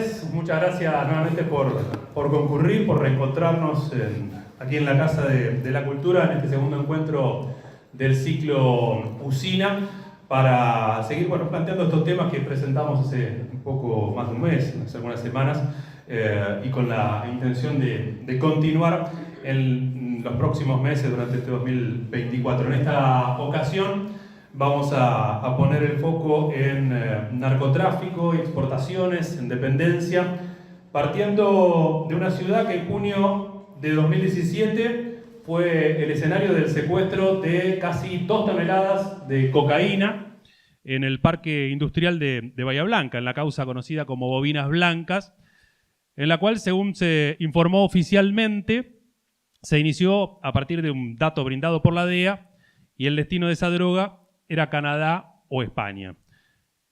tardes, muchas gracias nuevamente por concurrir, por reencontrarnos aquí en la Casa de la Cultura en este segundo encuentro del ciclo Usina para seguir planteando estos temas que presentamos hace un poco más de un mes, hace algunas semanas, y con la intención de continuar en los próximos meses durante este 2024. En esta ocasión vamos a poner el foco en narcotráfico, exportaciones, en dependencia, partiendo de una ciudad que en junio de 2017 fue el escenario del secuestro de casi 2 toneladas de cocaína en el parque industrial de Bahía Blanca, en la causa conocida como Bobinas Blancas, en la cual, según se informó oficialmente, se inició a partir de un dato brindado por la DEA, y el destino de esa droga era Canadá o España.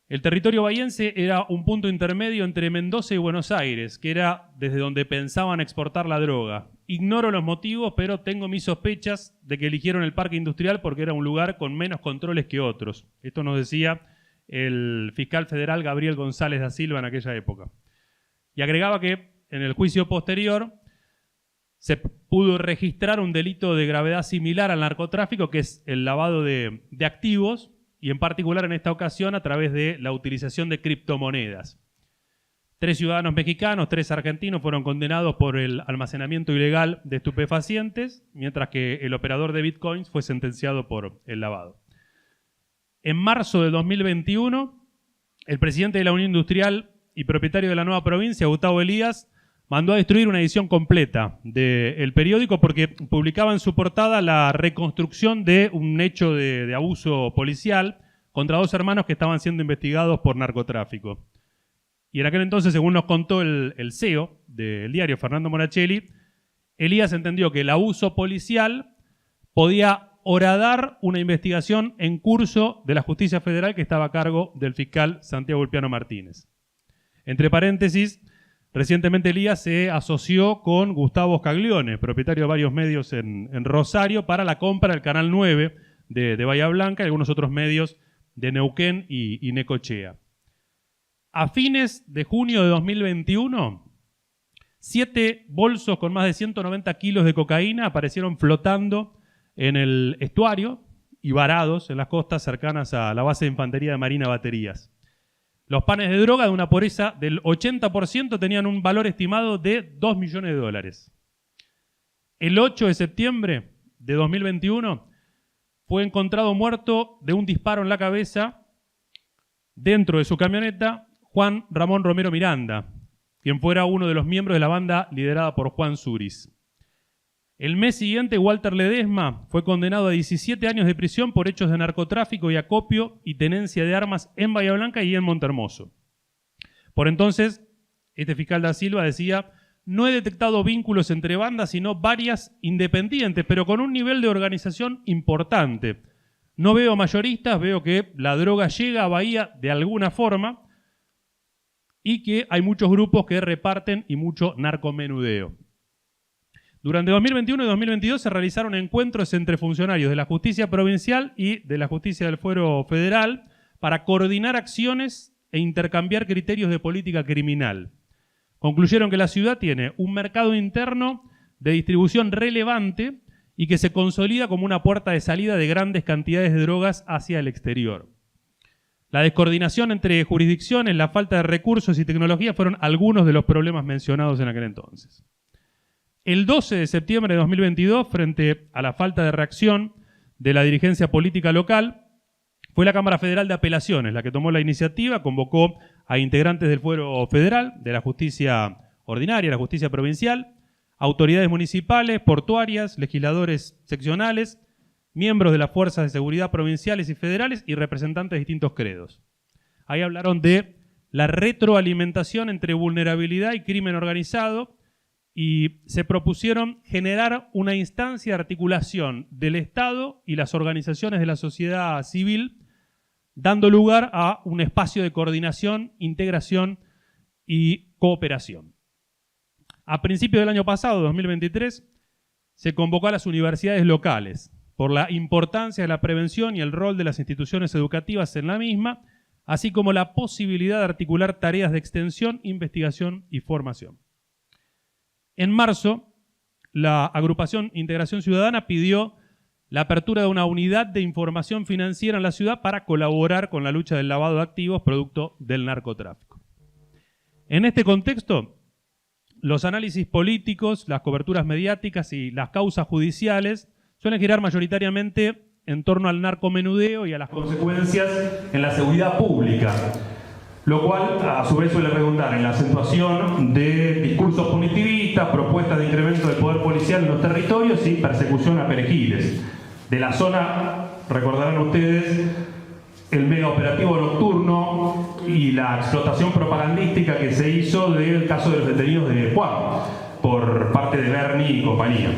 El territorio bahiense era un punto intermedio entre Mendoza y Buenos Aires, que era desde donde pensaban exportar la droga. Ignoro los motivos, pero tengo mis sospechas de que eligieron el parque industrial porque era un lugar con menos controles que otros. Esto nos decía el fiscal federal Gabriel González da Silva en aquella época. Y agregaba que en el juicio posterior se pudo registrar un delito de gravedad similar al narcotráfico, que es el lavado de activos, y en particular en esta ocasión a través de la utilización de criptomonedas. 3 ciudadanos mexicanos, 3 argentinos fueron condenados por el almacenamiento ilegal de estupefacientes, mientras que el operador de bitcoins fue sentenciado por el lavado. En marzo de 2021, el presidente de la Unión Industrial y propietario de la nueva provincia, Gustavo Elías, mandó a destruir una edición completa del periódico porque publicaba en su portada la reconstrucción de un hecho de abuso policial contra 2 hermanos que estaban siendo investigados por narcotráfico. Y en aquel entonces, según nos contó el CEO del diario, Fernando Monachelli, Elías entendió que el abuso policial podía horadar una investigación en curso de la Justicia Federal que estaba a cargo del fiscal Santiago Ulpiano Martínez. Entre paréntesis, recientemente Elías se asoció con Gustavo Scaglione, propietario de varios medios en Rosario, para la compra del Canal 9 de Bahía Blanca y algunos otros medios de Neuquén y Necochea. A fines de junio de 2021, 7 bolsos con más de 190 kilos de cocaína aparecieron flotando en el estuario y varados en las costas cercanas a la base de infantería de Marina Baterías. Los panes de droga, de una pureza del 80%, tenían un valor estimado de $2 millones. El 8 de septiembre de 2021 fue encontrado muerto de un disparo en la cabeza dentro de su camioneta Juan Ramón Romero Miranda, quien fuera uno de los miembros de la banda liderada por Juan Suris. El mes siguiente, Walter Ledesma fue condenado a 17 años de prisión por hechos de narcotráfico y acopio y tenencia de armas en Bahía Blanca y en Montehermoso. Por entonces, este fiscal da Silva decía: no he detectado vínculos entre bandas, sino varias independientes, pero con un nivel de organización importante. No veo mayoristas, veo que la droga llega a Bahía de alguna forma y que hay muchos grupos que reparten y mucho narcomenudeo. Durante 2021 y 2022 se realizaron encuentros entre funcionarios de la Justicia Provincial y de la Justicia del Fuero Federal para coordinar acciones e intercambiar criterios de política criminal. Concluyeron que la ciudad tiene un mercado interno de distribución relevante y que se consolida como una puerta de salida de grandes cantidades de drogas hacia el exterior. La descoordinación entre jurisdicciones, la falta de recursos y tecnología fueron algunos de los problemas mencionados en aquel entonces. El 12 de septiembre de 2022, frente a la falta de reacción de la dirigencia política local, fue la Cámara Federal de Apelaciones la que tomó la iniciativa, convocó a integrantes del Fuero Federal, de la Justicia Ordinaria, la Justicia Provincial, autoridades municipales, portuarias, legisladores seccionales, miembros de las fuerzas de seguridad provinciales y federales y representantes de distintos credos. Ahí hablaron de la retroalimentación entre vulnerabilidad y crimen organizado, y se propusieron generar una instancia de articulación del Estado y las organizaciones de la sociedad civil, dando lugar a un espacio de coordinación, integración y cooperación. A principios del año pasado, 2023, se convocó a las universidades locales por la importancia de la prevención y el rol de las instituciones educativas en la misma, así como la posibilidad de articular tareas de extensión, investigación y formación. En marzo, la agrupación Integración Ciudadana pidió la apertura de una unidad de información financiera en la ciudad para colaborar con la lucha del lavado de activos producto del narcotráfico. En este contexto, los análisis políticos, las coberturas mediáticas y las causas judiciales suelen girar mayoritariamente en torno al narcomenudeo y a las consecuencias en la seguridad pública, lo cual a su vez suele redundar en la acentuación de discursos punitivistas, propuestas de incremento del poder policial en los territorios y persecución a perejiles. De la zona, recordarán ustedes, el mega operativo nocturno y la explotación propagandística que se hizo del caso de los detenidos de Juan por parte de Bernie y compañía.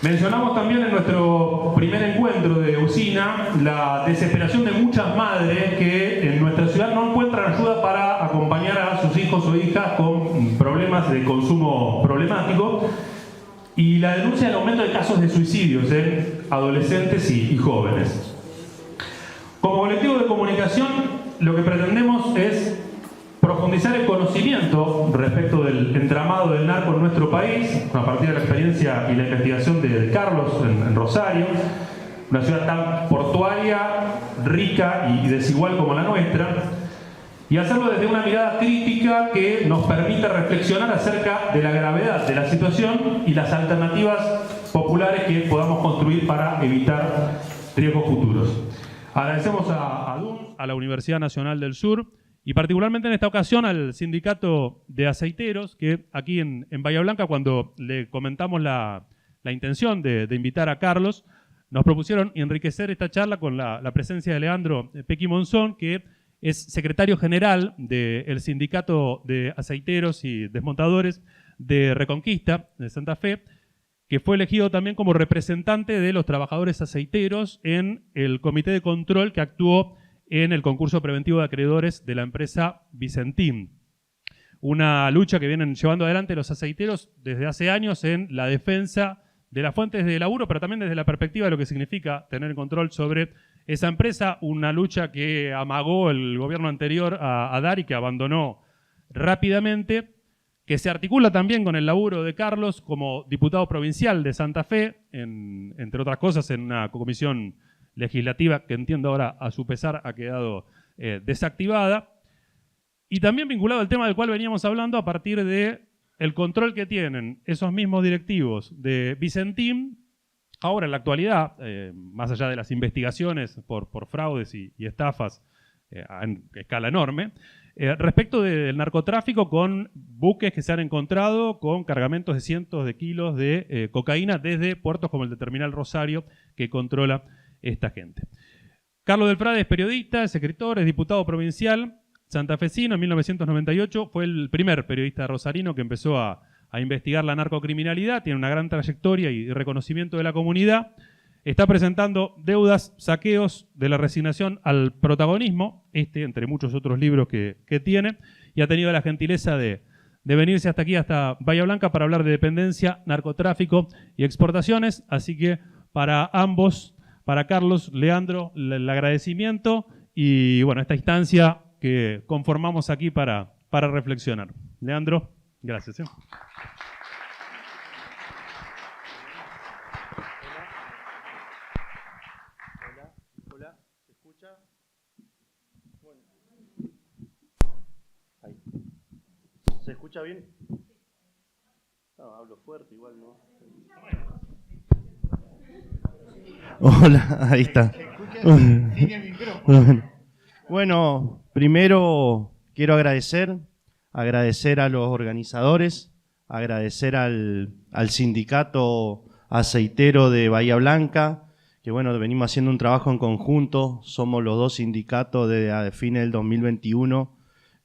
Mencionamos también en nuestro primer encuentro de Usina la desesperación de muchas madres que en nuestra ciudad no encuentran ayuda para acompañar a sus hijos o hijas con problemas de consumo problemático y la denuncia del aumento de casos de suicidios en adolescentes y jóvenes. Como colectivo de comunicación, lo que pretendemos es profundizar el conocimiento respecto del entramado del narco en nuestro país, a partir de la experiencia y la investigación de Carlos en Rosario, una ciudad tan portuaria, rica y desigual como la nuestra, y hacerlo desde una mirada crítica que nos permita reflexionar acerca de la gravedad de la situación y las alternativas populares que podamos construir para evitar riesgos futuros. Agradecemos a ADUN, a la Universidad Nacional del Sur, y particularmente en esta ocasión al Sindicato de Aceiteros, que aquí en Bahía Blanca, cuando le comentamos la intención de invitar a Carlos, nos propusieron enriquecer esta charla con la presencia de Leandro Pequi Monzón, que es secretario general del Sindicato de Aceiteros y Desmontadores de Reconquista, de Santa Fe, que fue elegido también como representante de los trabajadores aceiteros en el comité de control que actuó en el concurso preventivo de acreedores de la empresa Vicentín. Una lucha que vienen llevando adelante los aceiteros desde hace años en la defensa de las fuentes de laburo, pero también desde la perspectiva de lo que significa tener control sobre esa empresa, una lucha que amagó el gobierno anterior a dar y que abandonó rápidamente, que se articula también con el laburo de Carlos como diputado provincial de Santa Fe, entre otras cosas en una comisión legislativa que entiendo ahora a su pesar ha quedado desactivada, y también vinculado al tema del cual veníamos hablando a partir de el control que tienen esos mismos directivos de Vicentín, ahora en la actualidad, más allá de las investigaciones por fraudes y estafas en escala enorme, respecto del narcotráfico con buques que se han encontrado con cargamentos de cientos de kilos de cocaína desde puertos como el de Terminal Rosario que controla esta gente. Carlos del Frade es periodista, es escritor, es diputado provincial santafesino. En 1998 fue el primer periodista rosarino que empezó a investigar la narcocriminalidad, tiene una gran trayectoria y reconocimiento de la comunidad. Está presentando Deudas, saqueos de la resignación al protagonismo, entre muchos otros libros que tiene, y ha tenido la gentileza de venirse hasta aquí, hasta Bahía Blanca, para hablar de dependencia, narcotráfico y exportaciones. Así que para ambos, para Carlos, Leandro, el agradecimiento y bueno, esta instancia que conformamos aquí para reflexionar. Leandro, gracias. ¿Se escucha bien? No, hablo fuerte, igual no. Hola, ahí está. Bueno, primero quiero agradecer a los organizadores, agradecer al sindicato aceitero de Bahía Blanca, que bueno, venimos haciendo un trabajo en conjunto, somos los dos sindicatos de fines del 2021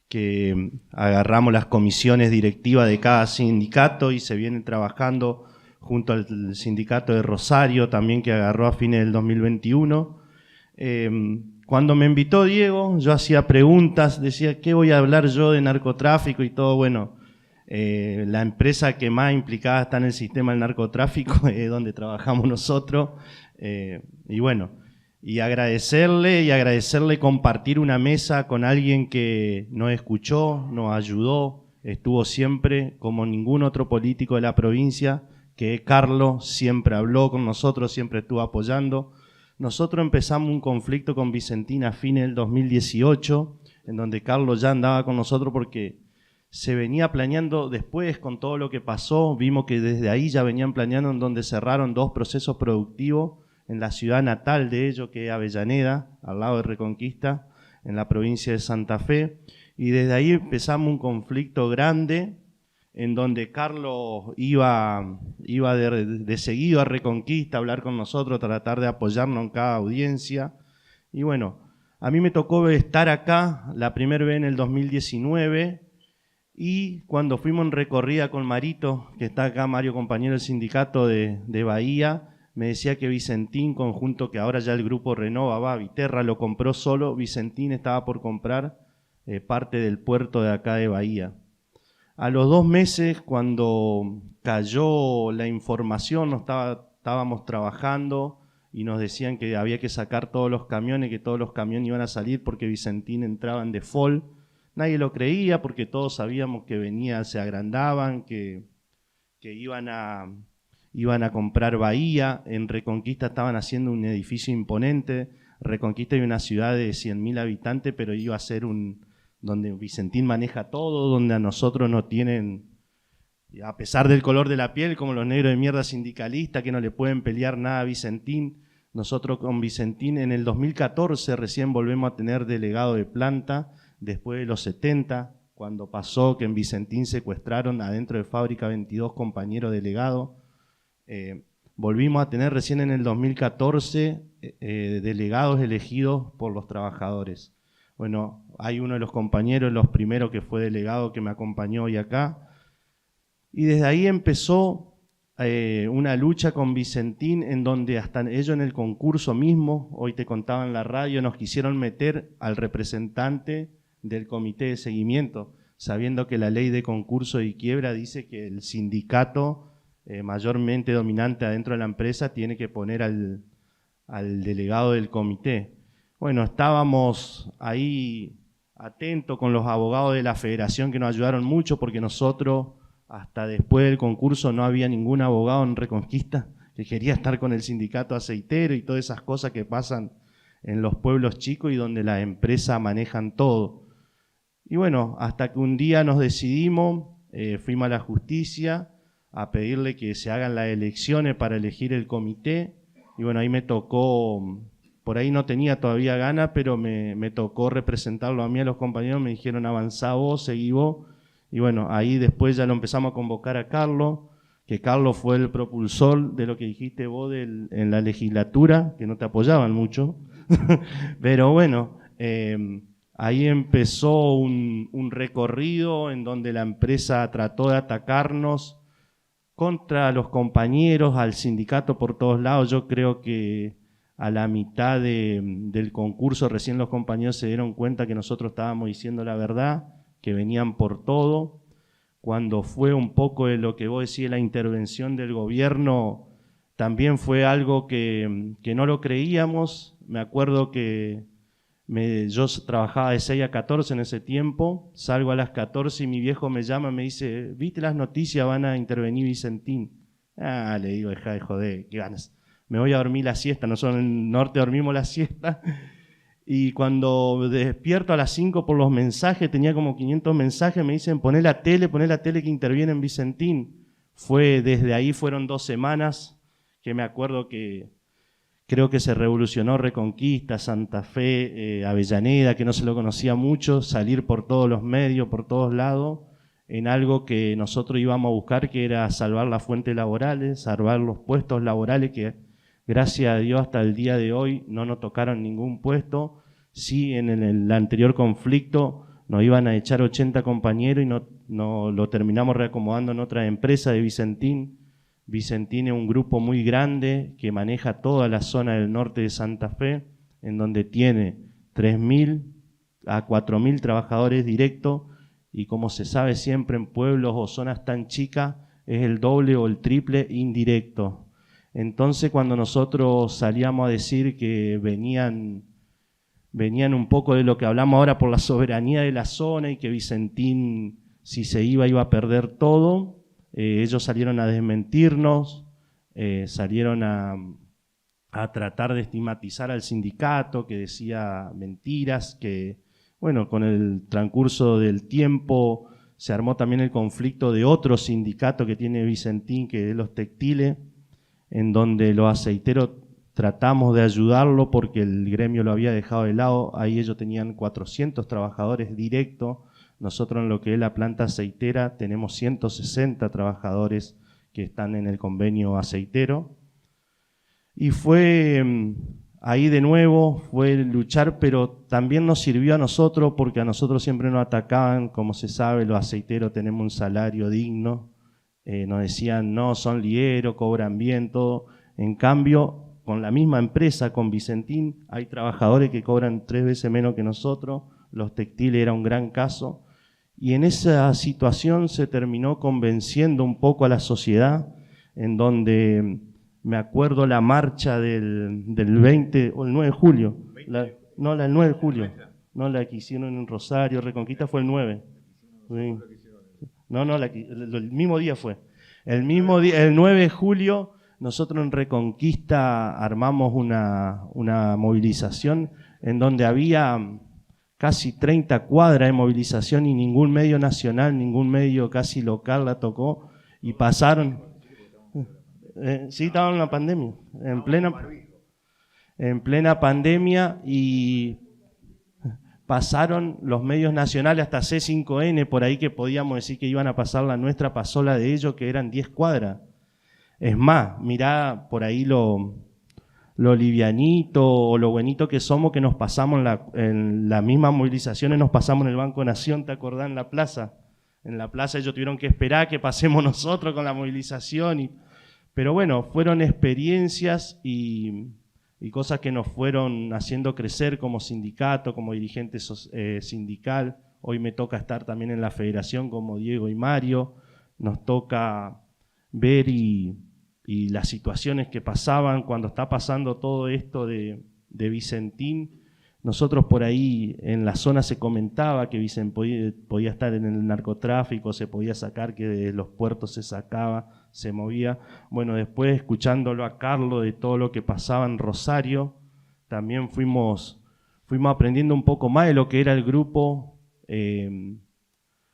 que agarramos las comisiones directivas de cada sindicato y se viene trabajando junto al sindicato de Rosario también, que agarró a fines del 2021. Cuando me invitó Diego, yo hacía preguntas, decía, ¿qué voy a hablar yo de narcotráfico y todo? Bueno, la empresa que más implicada está en el sistema del narcotráfico es donde trabajamos nosotros. Y bueno, y agradecerle compartir una mesa con alguien que nos escuchó, nos ayudó, estuvo siempre, como ningún otro político de la provincia, que Carlos siempre habló con nosotros, siempre estuvo apoyando. Nosotros empezamos un conflicto con Vicentín a fines del 2018, en donde Carlos ya andaba con nosotros porque se venía planeando después con todo lo que pasó. Vimos que desde ahí ya venían planeando, en donde cerraron 2 procesos productivos en la ciudad natal de ellos, que es Avellaneda, al lado de Reconquista, en la provincia de Santa Fe. Y desde ahí empezamos un conflicto grande, en donde Carlos iba de seguido a Reconquista a hablar con nosotros, tratar de apoyarnos en cada audiencia. Y bueno, a mí me tocó estar acá la primera vez en el 2019, y cuando fuimos en recorrida con Marito, que está acá, Mario, compañero del sindicato de Bahía, me decía que Vicentín, conjunto que ahora ya el grupo Renova va, Viterra lo compró solo, Vicentín estaba por comprar parte del puerto de acá de Bahía. A los 2 meses, cuando cayó la información, estábamos trabajando y nos decían que había que sacar todos los camiones, que todos los camiones iban a salir porque Vicentín entraba en default. Nadie lo creía porque todos sabíamos que venía, se agrandaban, que iban a comprar Bahía. En Reconquista estaban haciendo un edificio imponente. Reconquista es una ciudad de 100.000 habitantes, pero iba a ser donde Vicentín maneja todo, donde a nosotros nos tienen, a pesar del color de la piel, como los negros de mierda sindicalistas, que no le pueden pelear nada a Vicentín. Nosotros con Vicentín en el 2014 recién volvemos a tener delegado de planta, después de los 70, cuando pasó que en Vicentín secuestraron adentro de fábrica 22 compañeros delegados. Volvimos a tener recién en el 2014 delegados elegidos por los trabajadores. Bueno, hay uno de los compañeros, los primeros que fue delegado, que me acompañó hoy acá. Y desde ahí empezó una lucha con Vicentín, en donde hasta ellos en el concurso mismo, hoy te contaba en la radio, nos quisieron meter al representante del comité de seguimiento, sabiendo que la ley de concurso y quiebra dice que el sindicato mayormente dominante adentro de la empresa tiene que poner al delegado del comité. Bueno, estábamos ahí atentos con los abogados de la federación que nos ayudaron mucho, porque nosotros hasta después del concurso no había ningún abogado en Reconquista que quería estar con el sindicato aceitero y todas esas cosas que pasan en los pueblos chicos y donde las empresas manejan todo. Y bueno, hasta que un día nos decidimos, fuimos a la justicia a pedirle que se hagan las elecciones para elegir el comité. Y bueno, ahí me tocó, por ahí no tenía todavía ganas, pero me tocó representarlo a mí, a los compañeros. Me dijeron, avanzá vos, seguí vos. Y bueno, ahí después ya lo empezamos a convocar a Carlos, que Carlos fue el propulsor de lo que dijiste vos en la legislatura, que no te apoyaban mucho. Pero bueno, ahí empezó un recorrido en donde la empresa trató de atacarnos contra los compañeros, al sindicato por todos lados. Yo creo que a la mitad del concurso recién los compañeros se dieron cuenta que nosotros estábamos diciendo la verdad, que venían por todo. Cuando fue un poco de lo que vos decías, la intervención del gobierno, también fue algo que no lo creíamos. Me acuerdo que yo trabajaba de 6 a 14 en ese tiempo, salgo a las 14 y mi viejo me llama y me dice, ¿viste las noticias? Van a intervenir Vicentín. Ah, le digo, deja de joder, qué ganas. Me voy a dormir la siesta, nosotros en el norte dormimos la siesta. Y cuando despierto a las 5 por los mensajes, tenía como 500 mensajes, me dicen, poné la tele que interviene en Vicentín. Desde ahí fueron 2 semanas que me acuerdo que creo que se revolucionó Reconquista, Santa Fe, Avellaneda, que no se lo conocía mucho, salir por todos los medios, por todos lados, en algo que nosotros íbamos a buscar, que era salvar las fuentes laborales, salvar los puestos laborales, que gracias a Dios hasta el día de hoy no nos tocaron ningún puesto. Sí, en el anterior conflicto nos iban a echar 80 compañeros y no lo terminamos reacomodando en otra empresa de Vicentín. Vicentín es un grupo muy grande que maneja toda la zona del norte de Santa Fe, en donde tiene 3.000 a 4.000 trabajadores directos, y como se sabe siempre en pueblos o zonas tan chicas, es el doble o el triple indirecto. Entonces, cuando nosotros salíamos a decir que venían un poco de lo que hablamos ahora por la soberanía de la zona y que Vicentín, si se iba a perder todo, ellos salieron a desmentirnos, salieron a tratar de estigmatizar al sindicato, que decía mentiras, que, bueno, con el transcurso del tiempo se armó también el conflicto de otro sindicato que tiene Vicentín, que es los textiles, en donde los aceiteros tratamos de ayudarlo porque el gremio lo había dejado de lado. Ahí ellos tenían 400 trabajadores directos. Nosotros en lo que es la planta aceitera tenemos 160 trabajadores que están en el convenio aceitero. Y fue ahí de nuevo, fue luchar, pero también nos sirvió a nosotros porque a nosotros siempre nos atacaban. Como se sabe, los aceiteros tenemos un salario digno. Nos decían, no, son lieros, cobran bien, todo. En cambio, con la misma empresa, con Vicentín, hay trabajadores que cobran 3 veces menos que nosotros. Los textiles era un gran caso. Y en esa situación se terminó convenciendo un poco a la sociedad, en donde me acuerdo la marcha del 20 o el 9 de julio. El 9 de julio. No, la que hicieron en Rosario, Reconquista fue el 9. Sí. El mismo día fue. El mismo día, el 9 de julio, nosotros en Reconquista armamos una movilización en donde había casi 30 cuadras de movilización y ningún medio nacional, ningún medio casi local la tocó y pasaron. Sí, estaban en la pandemia, en plena pandemia, y pasaron los medios nacionales hasta C5N, por ahí que podíamos decir que iban a pasar la nuestra, pasó la de ellos, que eran 10 cuadras. Es más, mirá por ahí lo livianito o lo buenito que somos, que nos pasamos en las mismas movilizaciones, nos pasamos en el Banco Nación, ¿te acordás? En la plaza. En la plaza ellos tuvieron que esperar que pasemos nosotros con la movilización. Pero bueno, fueron experiencias y cosas que nos fueron haciendo crecer como sindicato, como dirigente sindical. Hoy me toca estar también en la federación como Diego y Mario. Nos toca ver y las situaciones que pasaban cuando está pasando todo esto de Vicentín. Nosotros por ahí en la zona se comentaba que Vicentín podía estar en el narcotráfico, se podía sacar, que de los puertos se sacaba, se movía. Bueno, después escuchándolo a Carlos de todo lo que pasaba en Rosario, también fuimos aprendiendo un poco más de lo que era el grupo,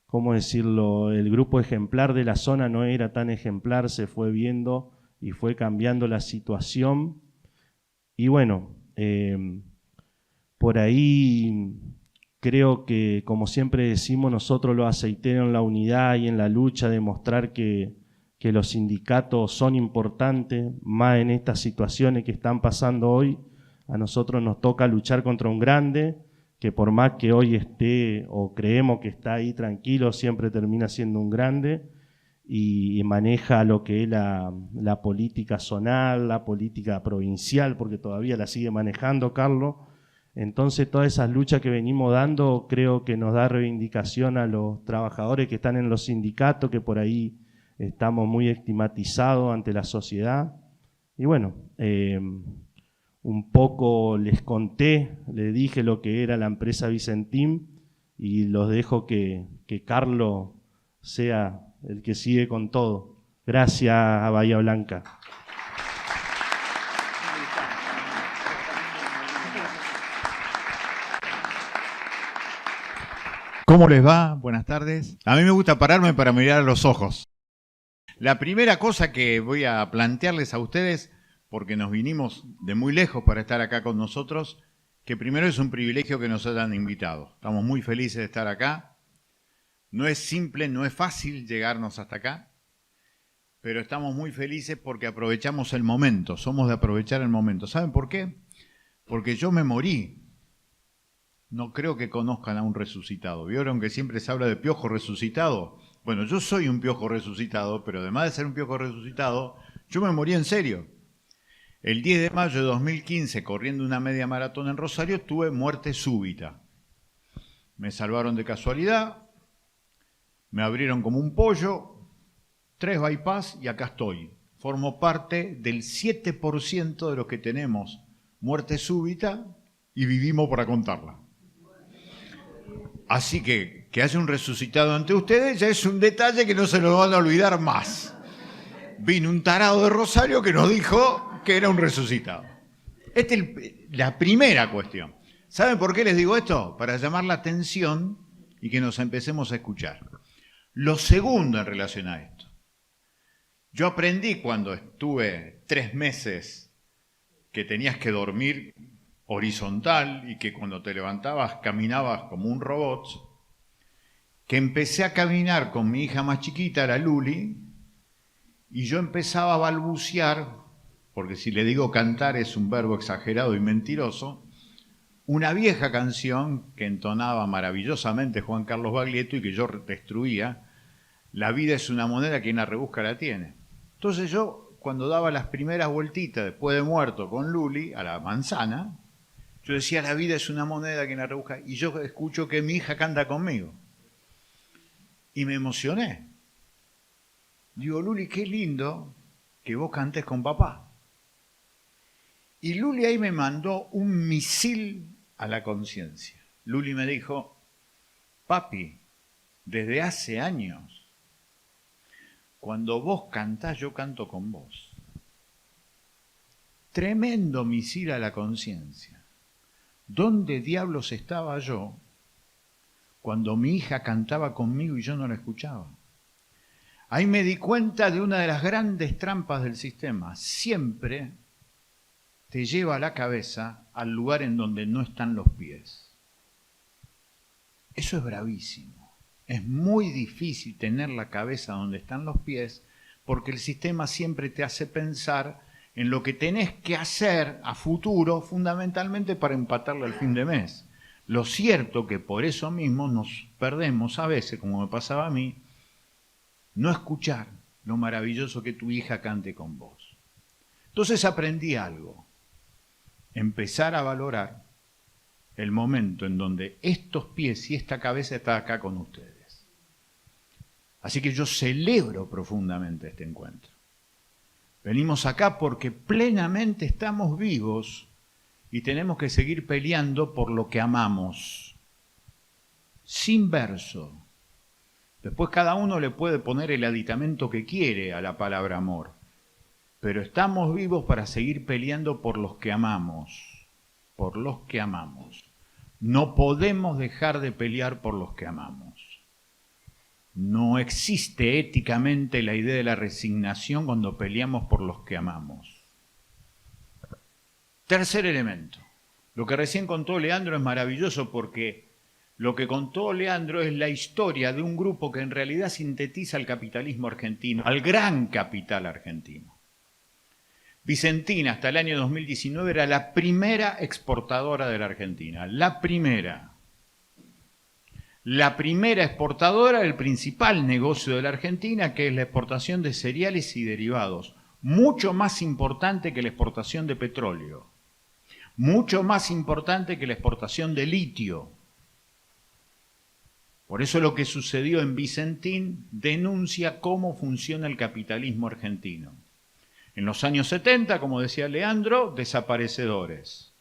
¿cómo decirlo? El grupo ejemplar de la zona no era tan ejemplar, se fue viendo y fue cambiando la situación. Y bueno, por ahí creo que, como siempre decimos nosotros los aceiteros, en la unidad y en la lucha, demostrar que los sindicatos son importantes, más en estas situaciones que están pasando hoy. A nosotros nos toca luchar contra un grande, que por más que hoy esté, o creemos que está ahí tranquilo, siempre termina siendo un grande, y maneja lo que es la política zonal, la política provincial, porque todavía la sigue manejando Carlos. Entonces todas esas luchas que venimos dando creo que nos da reivindicación a los trabajadores que están en los sindicatos, que por ahí estamos muy estigmatizados ante la sociedad. Y bueno, un poco les conté, les dije lo que era la empresa Vicentín, y los dejo que Carlos sea el que sigue con todo. Gracias a Bahía Blanca. ¿Cómo les va? Buenas tardes. A mí me gusta pararme para mirar a los ojos. La primera cosa que voy a plantearles a ustedes, porque nos vinimos de muy lejos para estar acá con nosotros, que primero es un privilegio que nos hayan invitado. Estamos muy felices de estar acá. No es simple, no es fácil llegarnos hasta acá, pero estamos muy felices porque aprovechamos el momento, somos de aprovechar el momento. ¿Saben por qué? Porque yo me morí. No creo que conozcan a un resucitado. ¿Vieron que siempre se habla de piojo resucitado? Bueno, yo soy un piojo resucitado, pero además de ser un piojo resucitado, yo me morí en serio. El 10 de mayo de 2015, corriendo una media maratón en Rosario, tuve muerte súbita. Me salvaron de casualidad, me abrieron como un pollo, 3 bypass y acá estoy. formo parte del 7% de los que tenemos muerte súbita y vivimos para contarla. Así que haya un resucitado ante ustedes ya es un detalle que no se lo van a olvidar más. Vino un tarado de Rosario que nos dijo que era un resucitado. Esta es la primera cuestión. ¿Saben por qué les digo esto? Para llamar la atención y que nos empecemos a escuchar. Lo segundo en relación a esto. Yo aprendí cuando estuve 3 meses que tenías que dormir horizontal y que cuando te levantabas caminabas como un robot, que empecé a caminar con mi hija más chiquita, la Luli, y yo empezaba a balbucear, porque si le digo cantar es un verbo exagerado y mentiroso, una vieja canción que entonaba maravillosamente Juan Carlos Baglietto y que yo destruía, la vida es una moneda, quien la rebusca la tiene. Entonces yo, cuando daba las primeras vueltitas después de muerto con Luli a la manzana, yo decía, la vida es una moneda, quien la rebusca, y yo escucho que mi hija canta conmigo. Y me emocioné. Digo, Luli, qué lindo que vos cantes con papá. Y Luli ahí me mandó un misil a la conciencia. Luli me dijo, papi, desde hace años, cuando vos cantás, yo canto con vos. Tremendo misil a la conciencia. ¿Dónde diablos estaba yo cuando mi hija cantaba conmigo y yo no la escuchaba? Ahí me di cuenta de una de las grandes trampas del sistema. Siempre te lleva la cabeza al lugar en donde no están los pies. Eso es bravísimo. Es muy difícil tener la cabeza donde están los pies porque el sistema siempre te hace pensar en lo que tenés que hacer a futuro, fundamentalmente para empatarle al fin de mes. Lo cierto que por eso mismo nos perdemos a veces, como me pasaba a mí, no escuchar lo maravilloso que tu hija cante con vos. Entonces aprendí algo. Empezar a valorar el momento en donde estos pies y esta cabeza están acá con ustedes. Así que yo celebro profundamente este encuentro. Venimos acá porque plenamente estamos vivos y tenemos que seguir peleando por lo que amamos. Sin verso. Después cada uno le puede poner el aditamento que quiere a la palabra amor. Pero estamos vivos para seguir peleando por los que amamos. Por los que amamos. No podemos dejar de pelear por los que amamos. No existe éticamente la idea de la resignación cuando peleamos por los que amamos. Tercer elemento. Lo que recién contó Leandro es maravilloso porque lo que contó Leandro es la historia de un grupo que en realidad sintetiza el capitalismo argentino, al gran capital argentino. Vicentina hasta el año 2019 era la primera exportadora de la Argentina, la primera. La primera exportadora del principal negocio de la Argentina, que es la exportación de cereales y derivados, mucho más importante que la exportación de petróleo, mucho más importante que la exportación de litio. Por eso lo que sucedió en Vicentín denuncia cómo funciona el capitalismo argentino. En los años 70, como decía Leandro, desaparecedores.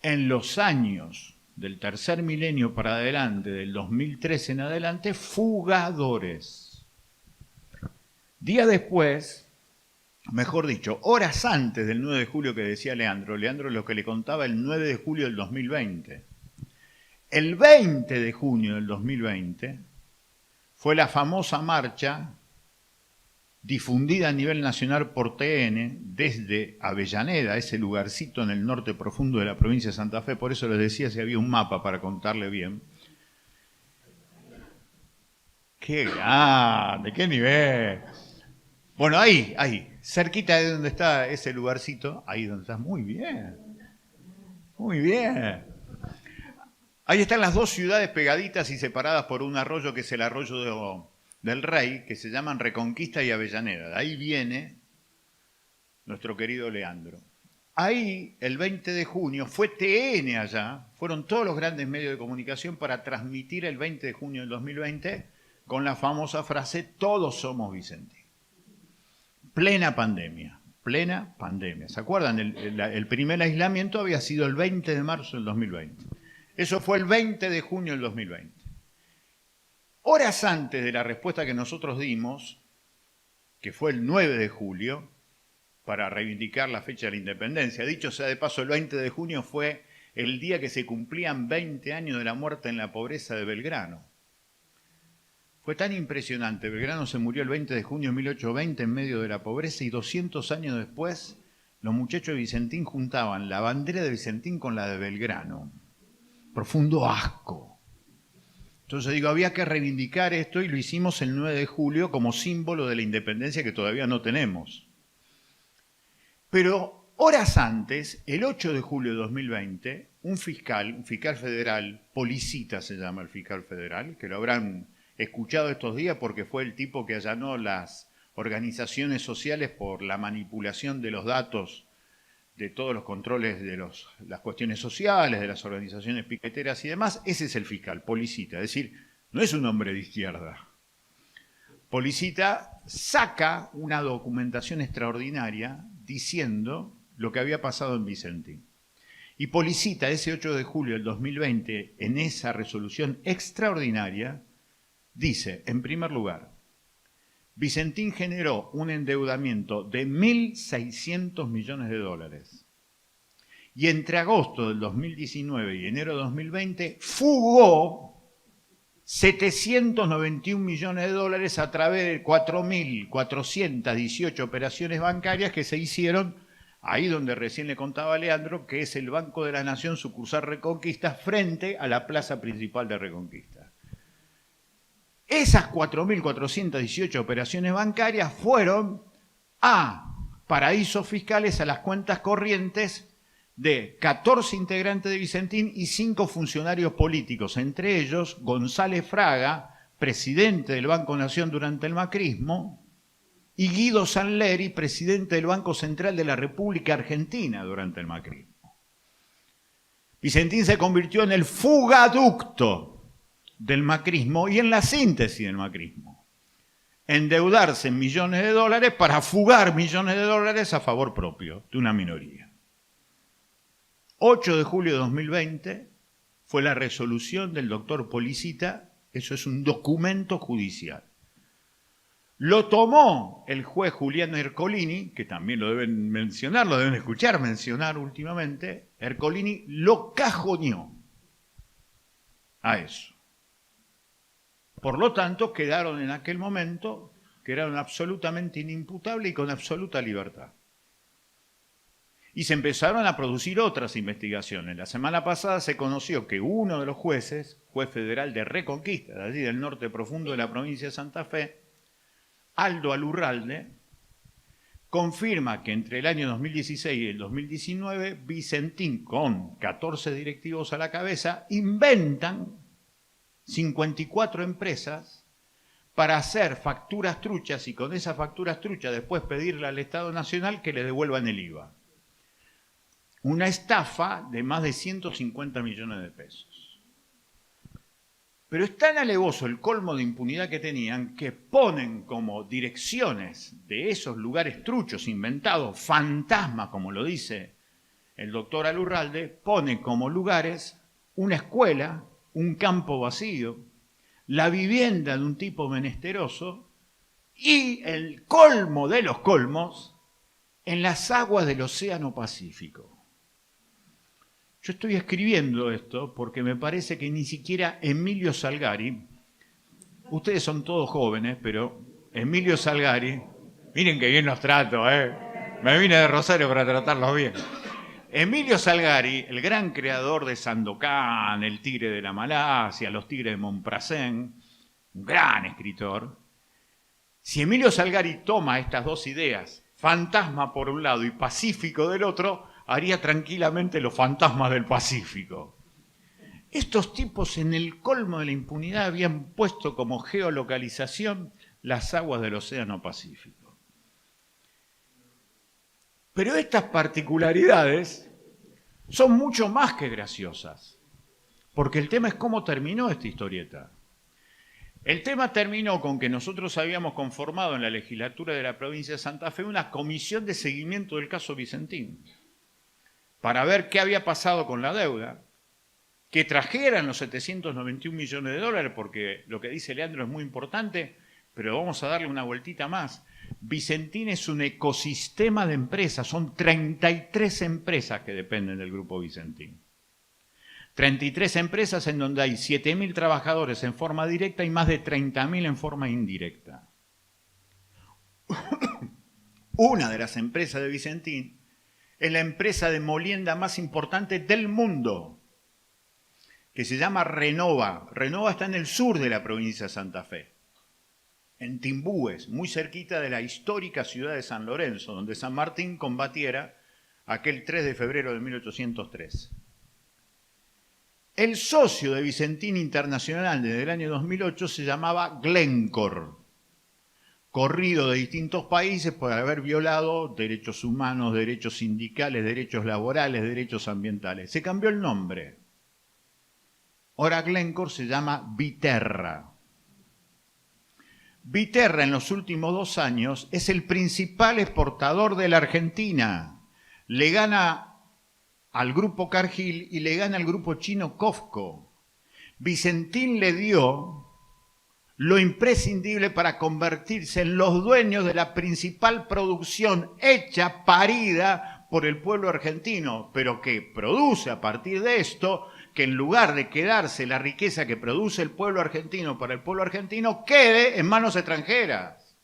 En los años del tercer milenio para adelante, del 2013 en adelante, fugadores. Días después, mejor dicho, horas antes del 9 de julio que decía Leandro lo que le contaba el 9 de julio del 2020. El 20 de junio del 2020 fue la famosa marcha difundida a nivel nacional por TN desde Avellaneda, ese lugarcito en el norte profundo de la provincia de Santa Fe, por eso les decía si había un mapa para contarle bien. ¡Qué grande! ¡Qué nivel! Bueno, ahí, cerquita de donde está ese lugarcito, ahí donde estás, muy bien, muy bien. Ahí están las dos ciudades pegaditas y separadas por un arroyo que es el arroyo del Rey, que se llaman Reconquista y Avellaneda. De ahí viene nuestro querido Leandro. Ahí, el 20 de junio, fue TN allá, fueron todos los grandes medios de comunicación para transmitir el 20 de junio del 2020 con la famosa frase, todos somos vicentinos. plena pandemia. Plena pandemia. ¿Se acuerdan? El primer aislamiento había sido el 20 de marzo del 2020. Eso fue el 20 de junio del 2020. Horas antes de la respuesta que nosotros dimos, que fue el 9 de julio, para reivindicar la fecha de la independencia. Dicho sea de paso, el 20 de junio fue el día que se cumplían 20 años de la muerte en la pobreza de Belgrano. Fue tan impresionante. Belgrano se murió el 20 de junio de 1820 en medio de la pobreza y 200 años después los muchachos de Vicentín juntaban la bandera de Vicentín con la de Belgrano. Profundo asco. Entonces digo, había que reivindicar esto y lo hicimos el 9 de julio como símbolo de la independencia que todavía no tenemos. Pero horas antes, el 8 de julio de 2020, un fiscal federal, Policita se llama el fiscal federal, que lo habrán escuchado estos días porque fue el tipo que allanó las organizaciones sociales por la manipulación de los datos de todos los controles de las cuestiones sociales, de las organizaciones piqueteras y demás. Ese es el fiscal, Policita, es decir, no es un hombre de izquierda. Policita saca una documentación extraordinaria diciendo lo que había pasado en Vicentín. Y Policita, ese 8 de julio del 2020, en esa resolución extraordinaria, dice, en primer lugar, Vicentín generó un endeudamiento de 1.600 millones de dólares. Y entre agosto del 2019 y enero de 2020, fugó 791 millones de dólares a través de 4.418 operaciones bancarias que se hicieron ahí donde recién le contaba a Leandro, que es el Banco de la Nación sucursal Reconquista, frente a la plaza principal de Reconquista. Esas 4.418 operaciones bancarias fueron a paraísos fiscales, a las cuentas corrientes de 14 integrantes de Vicentín y 5 funcionarios políticos, entre ellos González Fraga, presidente del Banco Nación durante el macrismo, y Guido Sanleri, presidente del Banco Central de la República Argentina durante el macrismo. Vicentín se convirtió en el fugaducto del macrismo y en la síntesis del macrismo. Endeudarse en millones de dólares para fugar millones de dólares a favor propio de una minoría. 8 de julio de 2020 fue la resolución del doctor Policita, eso es un documento judicial. Lo tomó el juez Julián Ercolini, que también lo deben mencionar, lo deben escuchar mencionar últimamente. Ercolini lo cajoneó a eso. Por lo tanto, quedaron en aquel momento, quedaron absolutamente inimputables y con absoluta libertad. Y se empezaron a producir otras investigaciones. La semana pasada se conoció que uno de los jueces, juez federal de Reconquista, de allí del norte profundo de la provincia de Santa Fe, Aldo Alurralde, confirma que entre el año 2016 y el 2019, Vicentín, con 14 directivos a la cabeza, inventan 54 empresas para hacer facturas truchas y con esas facturas truchas después pedirle al Estado Nacional que le devuelvan el IVA. Una estafa de más de 150 millones de pesos. Pero es tan alevoso el colmo de impunidad que tenían que ponen como direcciones de esos lugares truchos, inventados, fantasmas, como lo dice el doctor Alurralde, ponen como lugares una escuela, un campo vacío, la vivienda de un tipo menesteroso y el colmo de los colmos en las aguas del Océano Pacífico. Yo estoy escribiendo esto porque me parece que ni siquiera Emilio Salgari, ustedes son todos jóvenes, pero Emilio Salgari, miren que bien los trato, me vine de Rosario para tratarlos bien. Emilio Salgari, el gran creador de Sandokan, El Tigre de la Malasia, Los Tigres de Montprasen, un gran escritor. Si Emilio Salgari toma estas dos ideas, fantasma por un lado y pacífico del otro, haría tranquilamente Los Fantasmas del Pacífico. Estos tipos en el colmo de la impunidad habían puesto como geolocalización las aguas del Océano Pacífico. Pero estas particularidades son mucho más que graciosas, porque el tema es cómo terminó esta historieta. El tema terminó con que nosotros habíamos conformado en la legislatura de la provincia de Santa Fe una comisión de seguimiento del caso Vicentín para ver qué había pasado con la deuda, que trajeran los 791 millones de dólares, porque lo que dice Leandro es muy importante, pero vamos a darle una vueltita más. Vicentín es un ecosistema de empresas, son 33 empresas que dependen del Grupo Vicentín. 33 empresas en donde hay 7.000 trabajadores en forma directa y más de 30.000 en forma indirecta. Una de las empresas de Vicentín es la empresa de molienda más importante del mundo, que se llama Renova. Renova está en el sur de la provincia de Santa Fe, en Timbúes, muy cerquita de la histórica ciudad de San Lorenzo, donde San Martín combatiera aquel 3 de febrero de 1803. El socio de Vicentín Internacional desde el año 2008 se llamaba Glencore, corrido de distintos países por haber violado derechos humanos, derechos sindicales, derechos laborales, derechos ambientales. Se cambió el nombre. Ahora Glencore se llama Viterra. Viterra en los últimos 2 años es el principal exportador de la Argentina. Le gana al grupo Cargill y le gana al grupo chino COFCO. Vicentín le dio lo imprescindible para convertirse en los dueños de la principal producción hecha, parida por el pueblo argentino, pero que produce a partir de esto que en lugar de quedarse la riqueza que produce el pueblo argentino para el pueblo argentino, quede en manos extranjeras.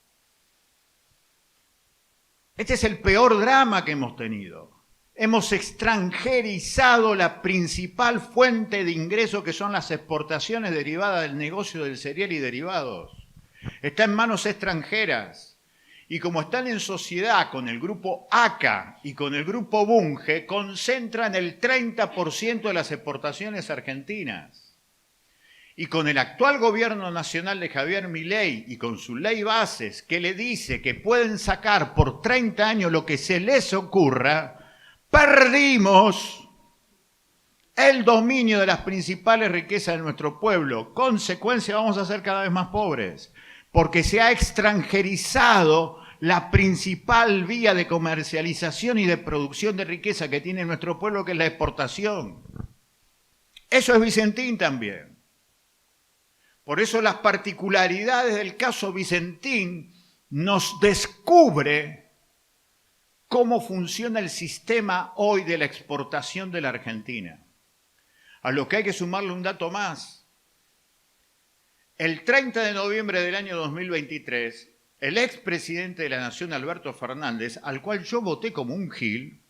Este es el peor drama que hemos tenido. Hemos extranjerizado la principal fuente de ingreso, que son las exportaciones derivadas del negocio del cereal y derivados. Está en manos extranjeras. Y como están en sociedad con el grupo ACA y con el grupo Bunge, concentran el 30% de las exportaciones argentinas. Y con el actual gobierno nacional de Javier Milei y con su ley bases, que le dice que pueden sacar por 30 años lo que se les ocurra, perdimos el dominio de las principales riquezas de nuestro pueblo. Consecuencia, vamos a ser cada vez más pobres, porque se ha extranjerizado la principal vía de comercialización y de producción de riqueza que tiene nuestro pueblo, que es la exportación. Eso es Vicentín también. Por eso las particularidades del caso Vicentín nos descubre cómo funciona el sistema hoy de la exportación de la Argentina. A lo que hay que sumarle un dato más. El 30 de noviembre del año 2023, el expresidente de la Nación, Alberto Fernández, al cual yo voté como un gil,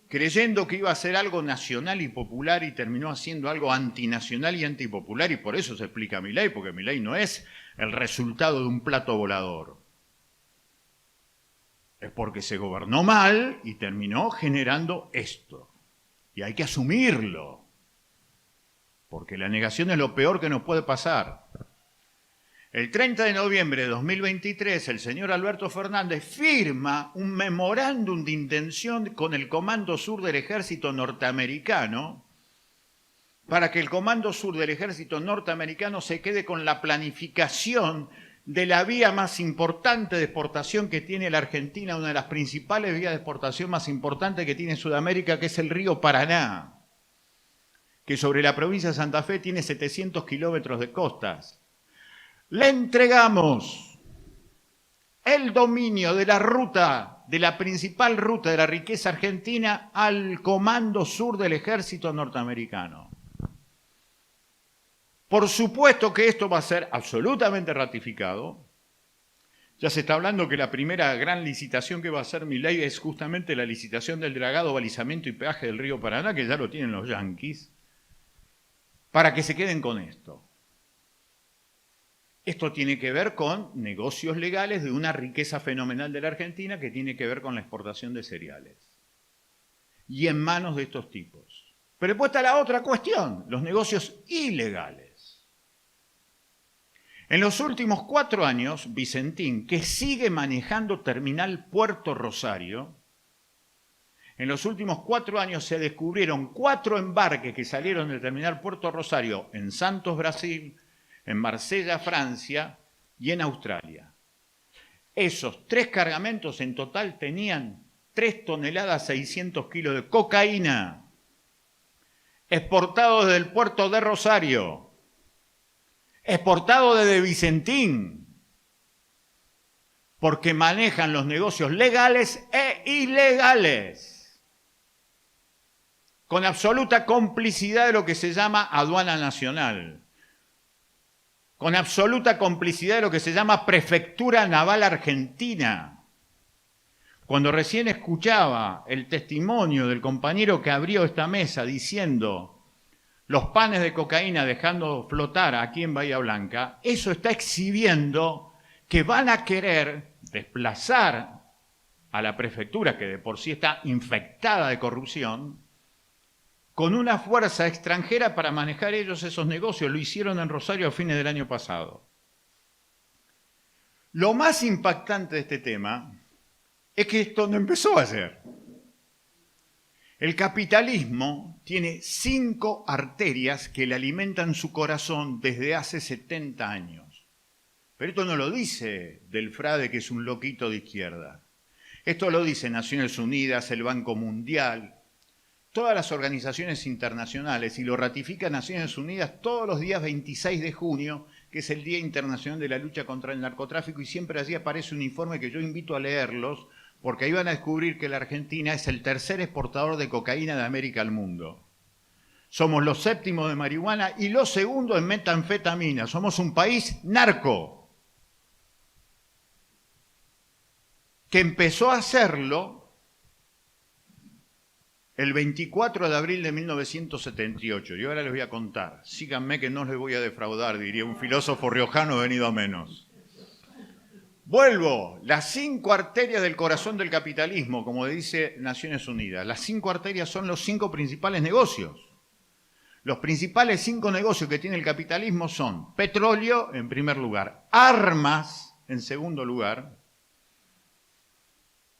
creyendo que iba a ser algo nacional y popular, y terminó haciendo algo antinacional y antipopular, y por eso se explica Milei, porque Milei no es el resultado de un plato volador. Es porque se gobernó mal y terminó generando esto. Y hay que asumirlo, porque la negación es lo peor que nos puede pasar. El 30 de noviembre de 2023, el señor Alberto Fernández firma un memorándum de intención con el Comando Sur del Ejército Norteamericano para que el Comando Sur del Ejército Norteamericano se quede con la planificación de la vía más importante de exportación que tiene la Argentina, una de las principales vías de exportación más importantes que tiene Sudamérica, que es el río Paraná, que sobre la provincia de Santa Fe tiene 700 kilómetros de costas. Le entregamos el dominio de la ruta, de la principal ruta de la riqueza argentina, al Comando Sur del Ejército Norteamericano. Por supuesto que esto va a ser absolutamente ratificado. Ya se está hablando que la primera gran licitación que va a hacer Milei es justamente la licitación del dragado, balizamiento y peaje del río Paraná, que ya lo tienen los yanquis, para que se queden con esto. Esto tiene que ver con negocios legales de una riqueza fenomenal de la Argentina que tiene que ver con la exportación de cereales. Y en manos de estos tipos. Pero después está la otra cuestión, los negocios ilegales. En los últimos 4 años, Vicentín, que sigue manejando Terminal Puerto Rosario, en los últimos 4 años se descubrieron 4 embarques que salieron del Terminal Puerto Rosario en Santos, Brasil, en Marsella, Francia y en Australia. Esos 3 cargamentos en total tenían 3 toneladas 600 kilos de cocaína, exportado desde el puerto de Rosario, exportado desde Vicentín, porque manejan los negocios legales e ilegales, con absoluta complicidad de lo que se llama aduana nacional, con absoluta complicidad de lo que se llama Prefectura Naval Argentina. Cuando recién escuchaba el testimonio del compañero que abrió esta mesa diciendo los panes de cocaína dejando flotar aquí en Bahía Blanca, eso está exhibiendo que van a querer desplazar a la prefectura, que de por sí está infectada de corrupción, con una fuerza extranjera para manejar ellos esos negocios. Lo hicieron en Rosario a fines del año pasado. Lo más impactante de este tema es que esto no empezó ayer. El capitalismo tiene 5 arterias que le alimentan su corazón desde hace 70 años. Pero esto no lo dice Delfrade, que es un loquito de izquierda. Esto lo dice Naciones Unidas, el Banco Mundial, todas las organizaciones internacionales, y lo ratifica Naciones Unidas todos los días 26 de junio, que es el Día Internacional de la Lucha contra el Narcotráfico, y siempre allí aparece un informe que yo invito a leerlos, porque ahí van a descubrir que la Argentina es el 3er exportador de cocaína de América al mundo. Somos los 7º de marihuana y los 2º en metanfetamina. Somos un país narco, que empezó a hacerlo el 24 de abril de 1978. Y ahora les voy a contar. Síganme que no les voy a defraudar, diría un filósofo riojano venido a menos. Vuelvo, las 5 arterias del corazón del capitalismo, como dice Naciones Unidas. Las 5 arterias son los 5 principales negocios. Los principales 5 negocios que tiene el capitalismo son petróleo, en primer lugar, armas, en segundo lugar.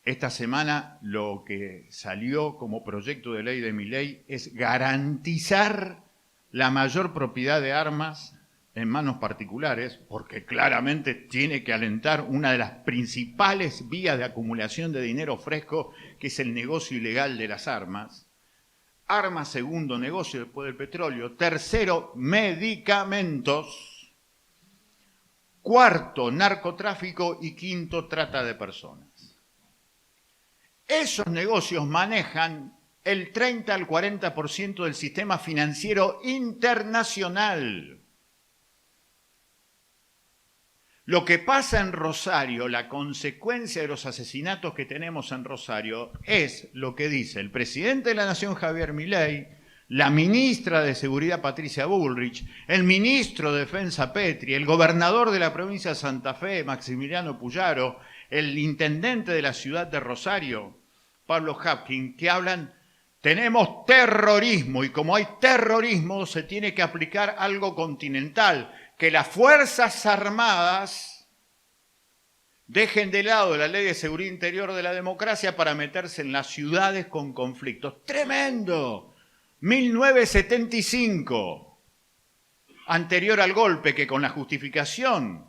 Esta semana lo que salió como proyecto de ley de Milei es garantizar la mayor propiedad de armas en manos particulares, porque claramente tiene que alentar una de las principales vías de acumulación de dinero fresco, que es el negocio ilegal de las armas. Armas, segundo negocio después del petróleo. Tercero, medicamentos. Cuarto, narcotráfico. Y quinto, trata de personas. Esos negocios manejan el 30 al 40% del sistema financiero internacional. Lo que pasa en Rosario, la consecuencia de los asesinatos que tenemos en Rosario, es lo que dice el presidente de la Nación, Javier Milei, la ministra de Seguridad, Patricia Bullrich, el ministro de Defensa, Petri, el gobernador de la provincia de Santa Fe, Maximiliano Puyaro, el intendente de la ciudad de Rosario, Pablo Hapkin, que hablan, tenemos terrorismo, y como hay terrorismo se tiene que aplicar algo continental, que las Fuerzas Armadas dejen de lado la Ley de Seguridad Interior de la democracia para meterse en las ciudades con conflictos. ¡Tremendo! 1975, anterior al golpe, que con la justificación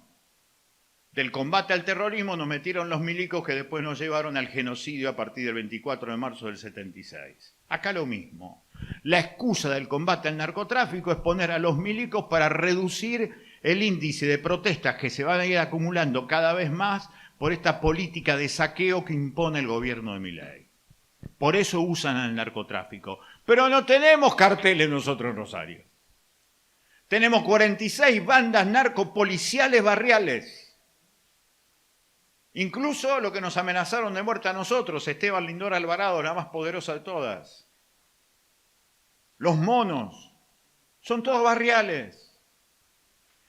del combate al terrorismo nos metieron los milicos que después nos llevaron al genocidio a partir del 24 de marzo del 76. Acá lo mismo. La excusa del combate al narcotráfico es poner a los milicos para reducir el índice de protestas que se van a ir acumulando cada vez más por esta política de saqueo que impone el gobierno de Milei. Por eso usan al narcotráfico. Pero no tenemos carteles nosotros en Rosario. Tenemos 46 bandas narcopoliciales barriales. Incluso lo que nos amenazaron de muerte a nosotros, Esteban Lindor Alvarado, la más poderosa de todas. Los monos, son todos barriales.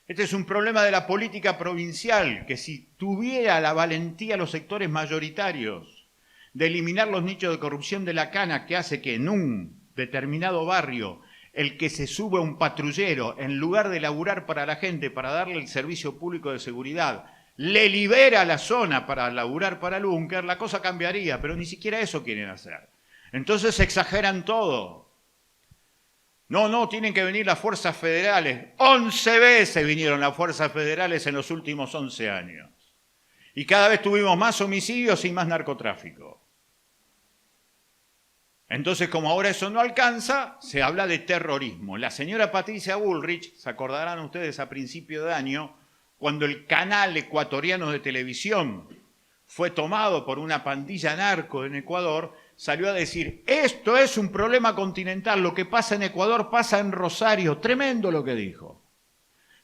Este es un problema de la política provincial, que si tuviera la valentía los sectores mayoritarios de eliminar los nichos de corrupción de la cana, que hace que en un determinado barrio el que se sube a un patrullero, en lugar de laburar para la gente, para darle el servicio público de seguridad, le libera la zona para laburar para el búnker, la cosa cambiaría, pero ni siquiera eso quieren hacer. Entonces exageran todo. No, tienen que venir las fuerzas federales. 11 veces vinieron las fuerzas federales en los últimos 11 años. Y cada vez tuvimos más homicidios y más narcotráfico. Entonces, como ahora eso no alcanza, se habla de terrorismo. La señora Patricia Bullrich, se acordarán ustedes a principio de año, cuando el canal ecuatoriano de televisión fue tomado por una pandilla narco en Ecuador, salió a decir, esto es un problema continental, lo que pasa en Ecuador pasa en Rosario. Tremendo lo que dijo.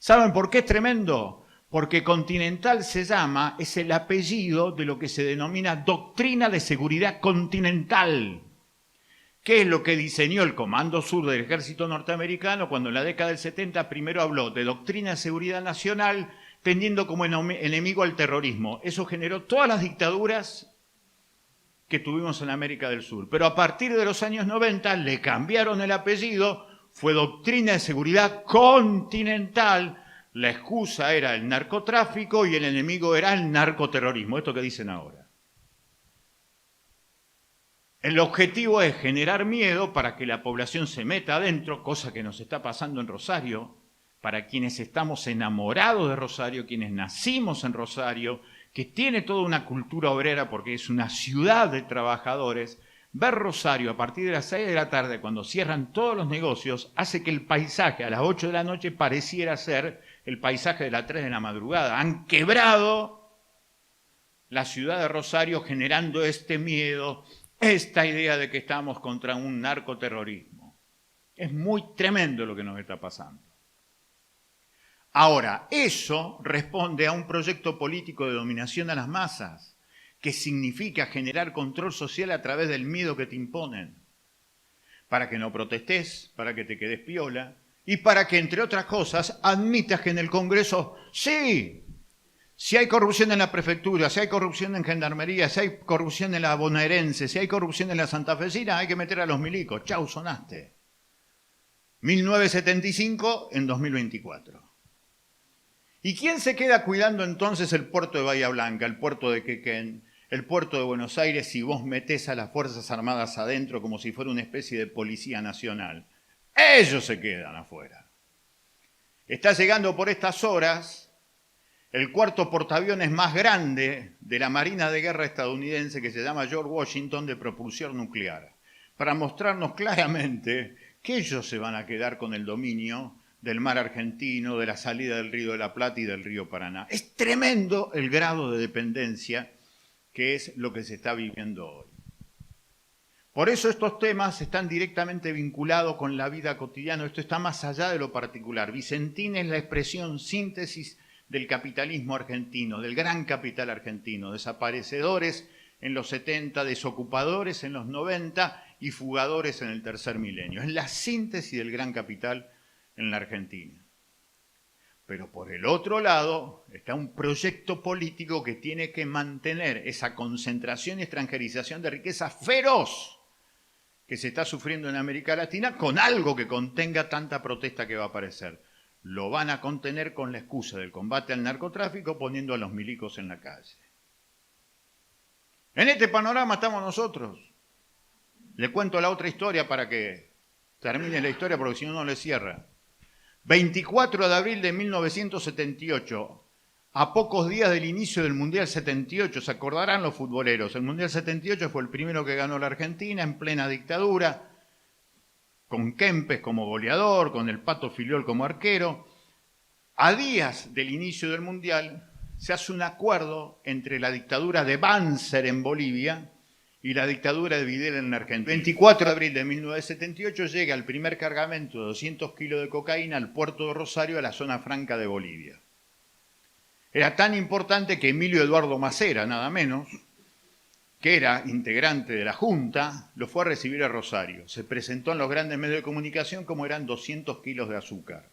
¿Saben por qué es tremendo? Porque Continental es el apellido de lo que se denomina Doctrina de Seguridad Continental. ¿Qué es lo que diseñó el Comando Sur del Ejército Norteamericano cuando en la década del 70 primero habló de Doctrina de Seguridad Nacional, teniendo como enemigo al terrorismo? Eso generó todas las dictaduras que tuvimos en América del Sur. Pero a partir de los años 90 le cambiaron el apellido, fue Doctrina de Seguridad Continental, la excusa era el narcotráfico y el enemigo era el narcoterrorismo, esto que dicen ahora. El objetivo es generar miedo para que la población se meta adentro, cosa que nos está pasando en Rosario, para quienes estamos enamorados de Rosario, quienes nacimos en Rosario, que tiene toda una cultura obrera porque es una ciudad de trabajadores. Ver Rosario a partir de las 6 de la tarde, cuando cierran todos los negocios, hace que el paisaje a las 8 de la noche pareciera ser el paisaje de las 3 de la madrugada. Han quebrado la ciudad de Rosario generando este miedo, esta idea de que estamos contra un narcoterrorismo. Es muy tremendo lo que nos está pasando. Ahora, eso responde a un proyecto político de dominación a las masas, que significa generar control social a través del miedo que te imponen, para que no protestes, para que te quedes piola, y para que, entre otras cosas, admitas que en el Congreso, sí, si hay corrupción en la prefectura, si hay corrupción en Gendarmería, si hay corrupción en la bonaerense, si hay corrupción en la santafesina, hay que meter a los milicos. Chau, sonaste. 1975 en 2024. ¿Y quién se queda cuidando entonces el puerto de Bahía Blanca, el puerto de Quequén, el puerto de Buenos Aires, si vos metés a las Fuerzas Armadas adentro como si fuera una especie de policía nacional? Ellos se quedan afuera. Está llegando por estas horas el cuarto portaaviones más grande de la Marina de Guerra estadounidense, que se llama George Washington, de propulsión nuclear, para mostrarnos claramente que ellos se van a quedar con el dominio del mar argentino, de la salida del Río de la Plata y del río Paraná. Es tremendo el grado de dependencia que es lo que se está viviendo hoy. Por eso estos temas están directamente vinculados con la vida cotidiana. Esto está más allá de lo particular. Vicentín es la expresión síntesis del capitalismo argentino, del gran capital argentino. Desaparecedores en los 70, desocupadores en los 90 y fugadores en el tercer milenio. Es la síntesis del gran capital en la Argentina. Pero por el otro lado está un proyecto político que tiene que mantener esa concentración y extranjerización de riqueza feroz que se está sufriendo en América Latina con algo que contenga tanta protesta que va a aparecer. Lo van a contener con la excusa del combate al narcotráfico, poniendo a los milicos en la calle. En este panorama estamos nosotros. Le cuento la otra historia para que termine la historia, porque si no, no le cierra. 24 de abril de 1978, a pocos días del inicio del Mundial 78, se acordarán los futboleros, el Mundial 78 fue el primero que ganó la Argentina en plena dictadura, con Kempes como goleador, con el Pato Filiol como arquero. A días del inicio del Mundial se hace un acuerdo entre la dictadura de Banzer en Bolivia y la dictadura de Videla en la Argentina. 24 de abril de 1978 llega el primer cargamento de 200 kilos de cocaína al puerto de Rosario, a la zona franca de Bolivia. Era tan importante que Emilio Eduardo Macera, nada menos, que era integrante de la Junta, lo fue a recibir a Rosario. Se presentó en los grandes medios de comunicación como eran 200 kilos de azúcar.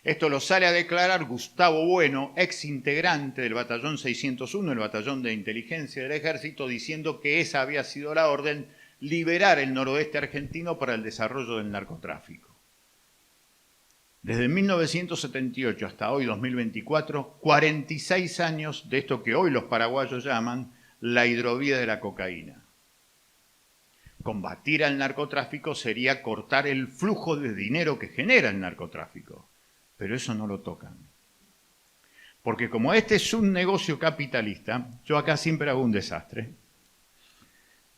Esto lo sale a declarar Gustavo Bueno, ex integrante del batallón 601, el batallón de inteligencia del ejército, diciendo que esa había sido la orden: liberar el noroeste argentino para el desarrollo del narcotráfico. Desde 1978 hasta hoy, 2024, 46 años de esto que hoy los paraguayos llaman la hidrovía de la cocaína. combatir al narcotráfico sería cortar el flujo de dinero que genera el narcotráfico. Pero eso no lo tocan. Porque como este es un negocio capitalista, yo acá siempre hago un desastre.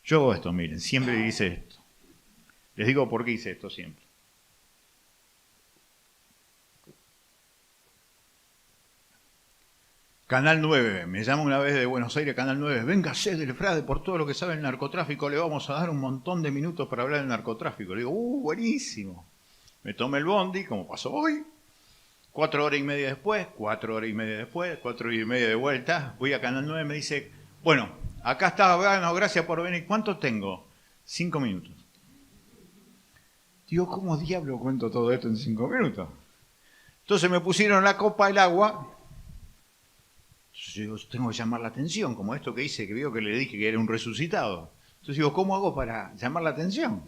Yo hago esto, miren, siempre hice esto. Les digo por qué hice esto siempre. Canal 9, me llama una vez de Buenos Aires, Canal 9, véngase del Frade por todo lo que sabe el narcotráfico, le vamos a dar un montón de minutos para hablar del narcotráfico. Le digo, buenísimo. Me tomé el bondi, como pasó hoy, 4 horas y media después, 4 horas y media después, 4 horas y media de vuelta, voy a Canal 9 y me dice, bueno, acá está, bueno, gracias por venir, ¿cuánto tengo? 5 minutos. Digo, ¿cómo diablo cuento todo esto en 5 minutos? Entonces me pusieron la copa, el agua. Yo tengo que llamar la atención, como esto que hice, que vio que le dije que era un resucitado. Entonces digo, ¿cómo hago para llamar la atención?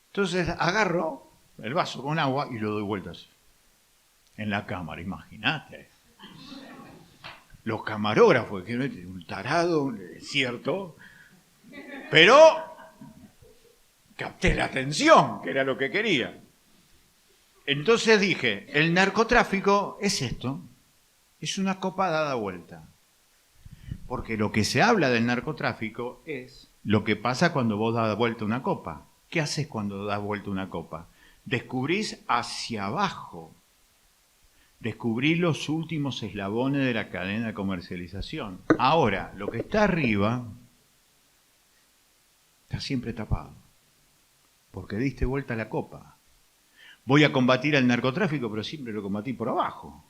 Entonces agarro el vaso con agua y lo doy vueltas en la cámara, imagínate. Los camarógrafos, que no es un tarado, es cierto, pero capté la atención, que era lo que quería. Entonces dije, el narcotráfico es esto. Es una copa dada vuelta. Porque lo que se habla del narcotráfico es lo que pasa cuando vos das vuelta una copa. ¿Qué haces cuando das vuelta una copa? Descubrís hacia abajo. Descubrís los últimos eslabones de la cadena de comercialización. Ahora, lo que está arriba está siempre tapado. Porque diste vuelta la copa. Voy a combatir al narcotráfico, pero siempre lo combatí por abajo.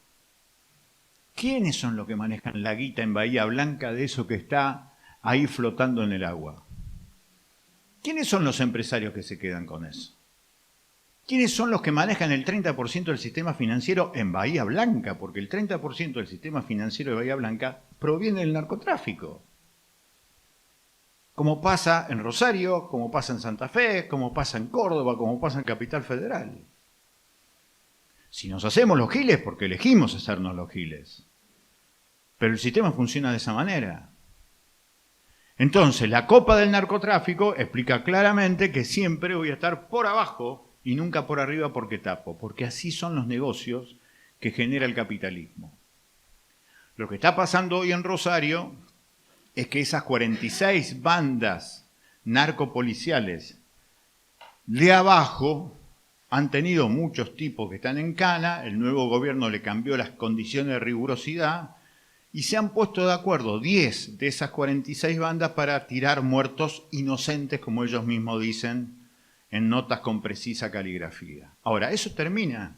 ¿Quiénes son los que manejan la guita en Bahía Blanca de eso que está ahí flotando en el agua? ¿Quiénes son los empresarios que se quedan con eso? ¿Quiénes son los que manejan el 30% del sistema financiero en Bahía Blanca? Porque el 30% del sistema financiero de Bahía Blanca proviene del narcotráfico. Como pasa en Rosario, como pasa en Santa Fe, como pasa en Córdoba, como pasa en Capital Federal. Si nos hacemos los giles, porque elegimos hacernos los giles. Pero el sistema funciona de esa manera. Entonces, la copa del narcotráfico explica claramente que siempre voy a estar por abajo y nunca por arriba porque tapo, porque así son los negocios que genera el capitalismo. Lo que está pasando hoy en Rosario es que esas 46 bandas narcopoliciales de abajo han tenido muchos tipos que están en cana, el nuevo gobierno le cambió las condiciones de rigurosidad y se han puesto de acuerdo 10 de esas 46 bandas para tirar muertos inocentes, como ellos mismos dicen, en notas con precisa caligrafía. Ahora, eso termina,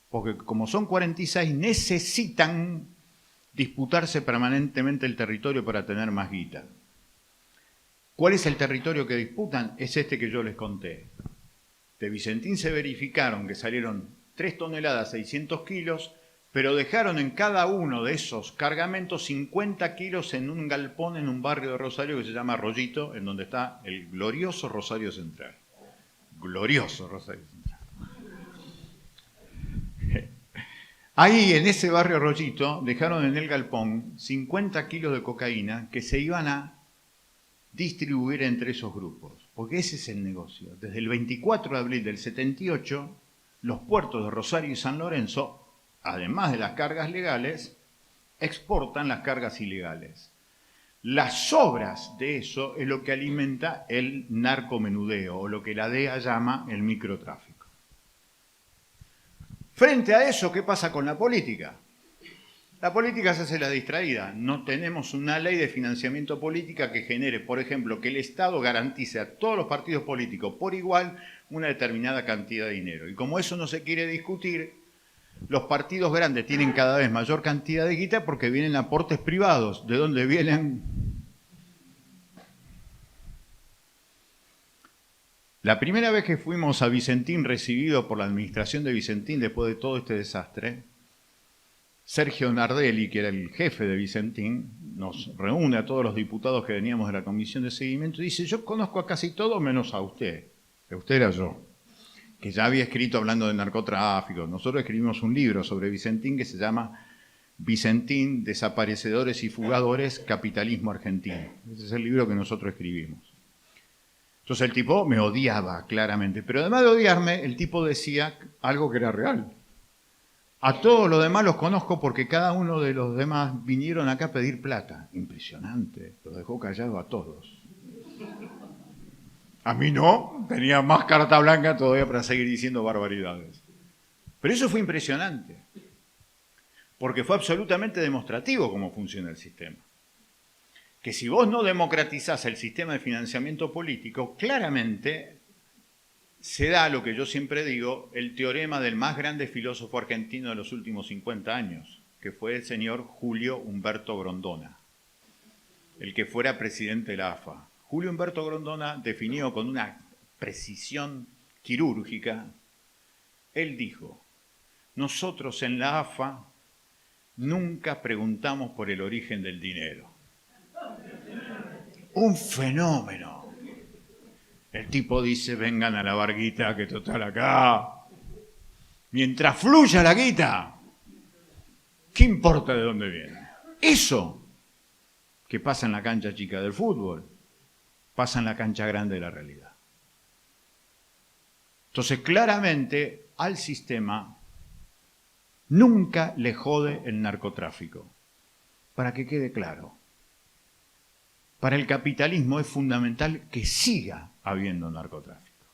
porque como son 46, necesitan disputarse permanentemente el territorio para tener más guita. ¿Cuál es el territorio que disputan? Es este que yo les conté. De Vicentín se verificaron que salieron 3 toneladas 600 kilos, pero dejaron en cada uno de esos cargamentos 50 kilos en un galpón en un barrio de Rosario que se llama Arroyito, en donde está el glorioso Rosario Central. Glorioso Rosario Central. Ahí, en ese barrio Arroyito, dejaron en el galpón 50 kilos de cocaína que se iban a distribuir entre esos grupos. Porque ese es el negocio. Desde el 24 de abril del 78, los puertos de Rosario y San Lorenzo, además de las cargas legales, exportan las cargas ilegales. Las sobras de eso es lo que alimenta el narcomenudeo, o lo que la DEA llama el microtráfico. Frente a eso, ¿qué pasa con la política? La política se hace la distraída. No tenemos una ley de financiamiento política que genere, por ejemplo, que el Estado garantice a todos los partidos políticos por igual una determinada cantidad de dinero. Y como eso no se quiere discutir, los partidos grandes tienen cada vez mayor cantidad de guita porque vienen aportes privados. ¿De dónde vienen? La primera vez que fuimos a Vicentín, recibido por la administración de Vicentín después de todo este desastre, Sergio Nardelli, que era el jefe de Vicentín, nos reúne a todos los diputados que veníamos de la comisión de seguimiento y dice, yo conozco a casi todos menos a usted, que usted era yo, que ya había escrito hablando de narcotráfico. Nosotros escribimos un libro sobre Vicentín que se llama Vicentín, Desaparecedores y Fugadores, Capitalismo Argentino. Ese es el libro que nosotros escribimos. Entonces el tipo me odiaba claramente, pero además de odiarme, el tipo decía algo que era real. A todos los demás los conozco porque cada uno de los demás vinieron acá a pedir plata. Impresionante, los dejó callados a todos. A mí no, tenía más carta blanca todavía para seguir diciendo barbaridades. Pero eso fue impresionante, porque fue absolutamente demostrativo cómo funciona el sistema. Que si vos no democratizás el sistema de financiamiento político, claramente se da lo que yo siempre digo, el teorema del más grande filósofo argentino de los últimos 50 años, que fue el señor Julio Humberto Grondona, el que fuera presidente de la AFA. Julio Humberto Grondona definió con una precisión quirúrgica, él dijo, nosotros en la AFA nunca preguntamos por el origen del dinero. Un fenómeno. El tipo dice, vengan a la barguita que total acá. Mientras fluya la guita, ¿qué importa de dónde viene? Eso que pasa en la cancha chica del fútbol, pasa en la cancha grande de la realidad. Entonces, claramente, al sistema nunca le jode el narcotráfico. Para que quede claro. Para el capitalismo es fundamental que siga habiendo narcotráfico,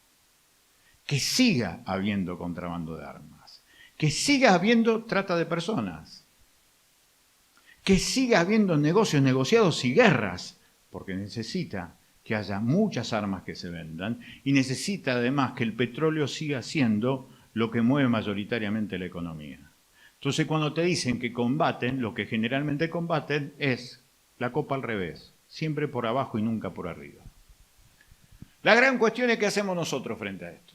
que siga habiendo contrabando de armas, que siga habiendo trata de personas, que siga habiendo negocios negociados y guerras, porque necesita que haya muchas armas que se vendan y necesita además que el petróleo siga siendo lo que mueve mayoritariamente la economía. Entonces cuando te dicen que combaten, lo que generalmente combaten es la copa al revés, siempre por abajo y nunca por arriba. La gran cuestión es qué hacemos nosotros frente a esto.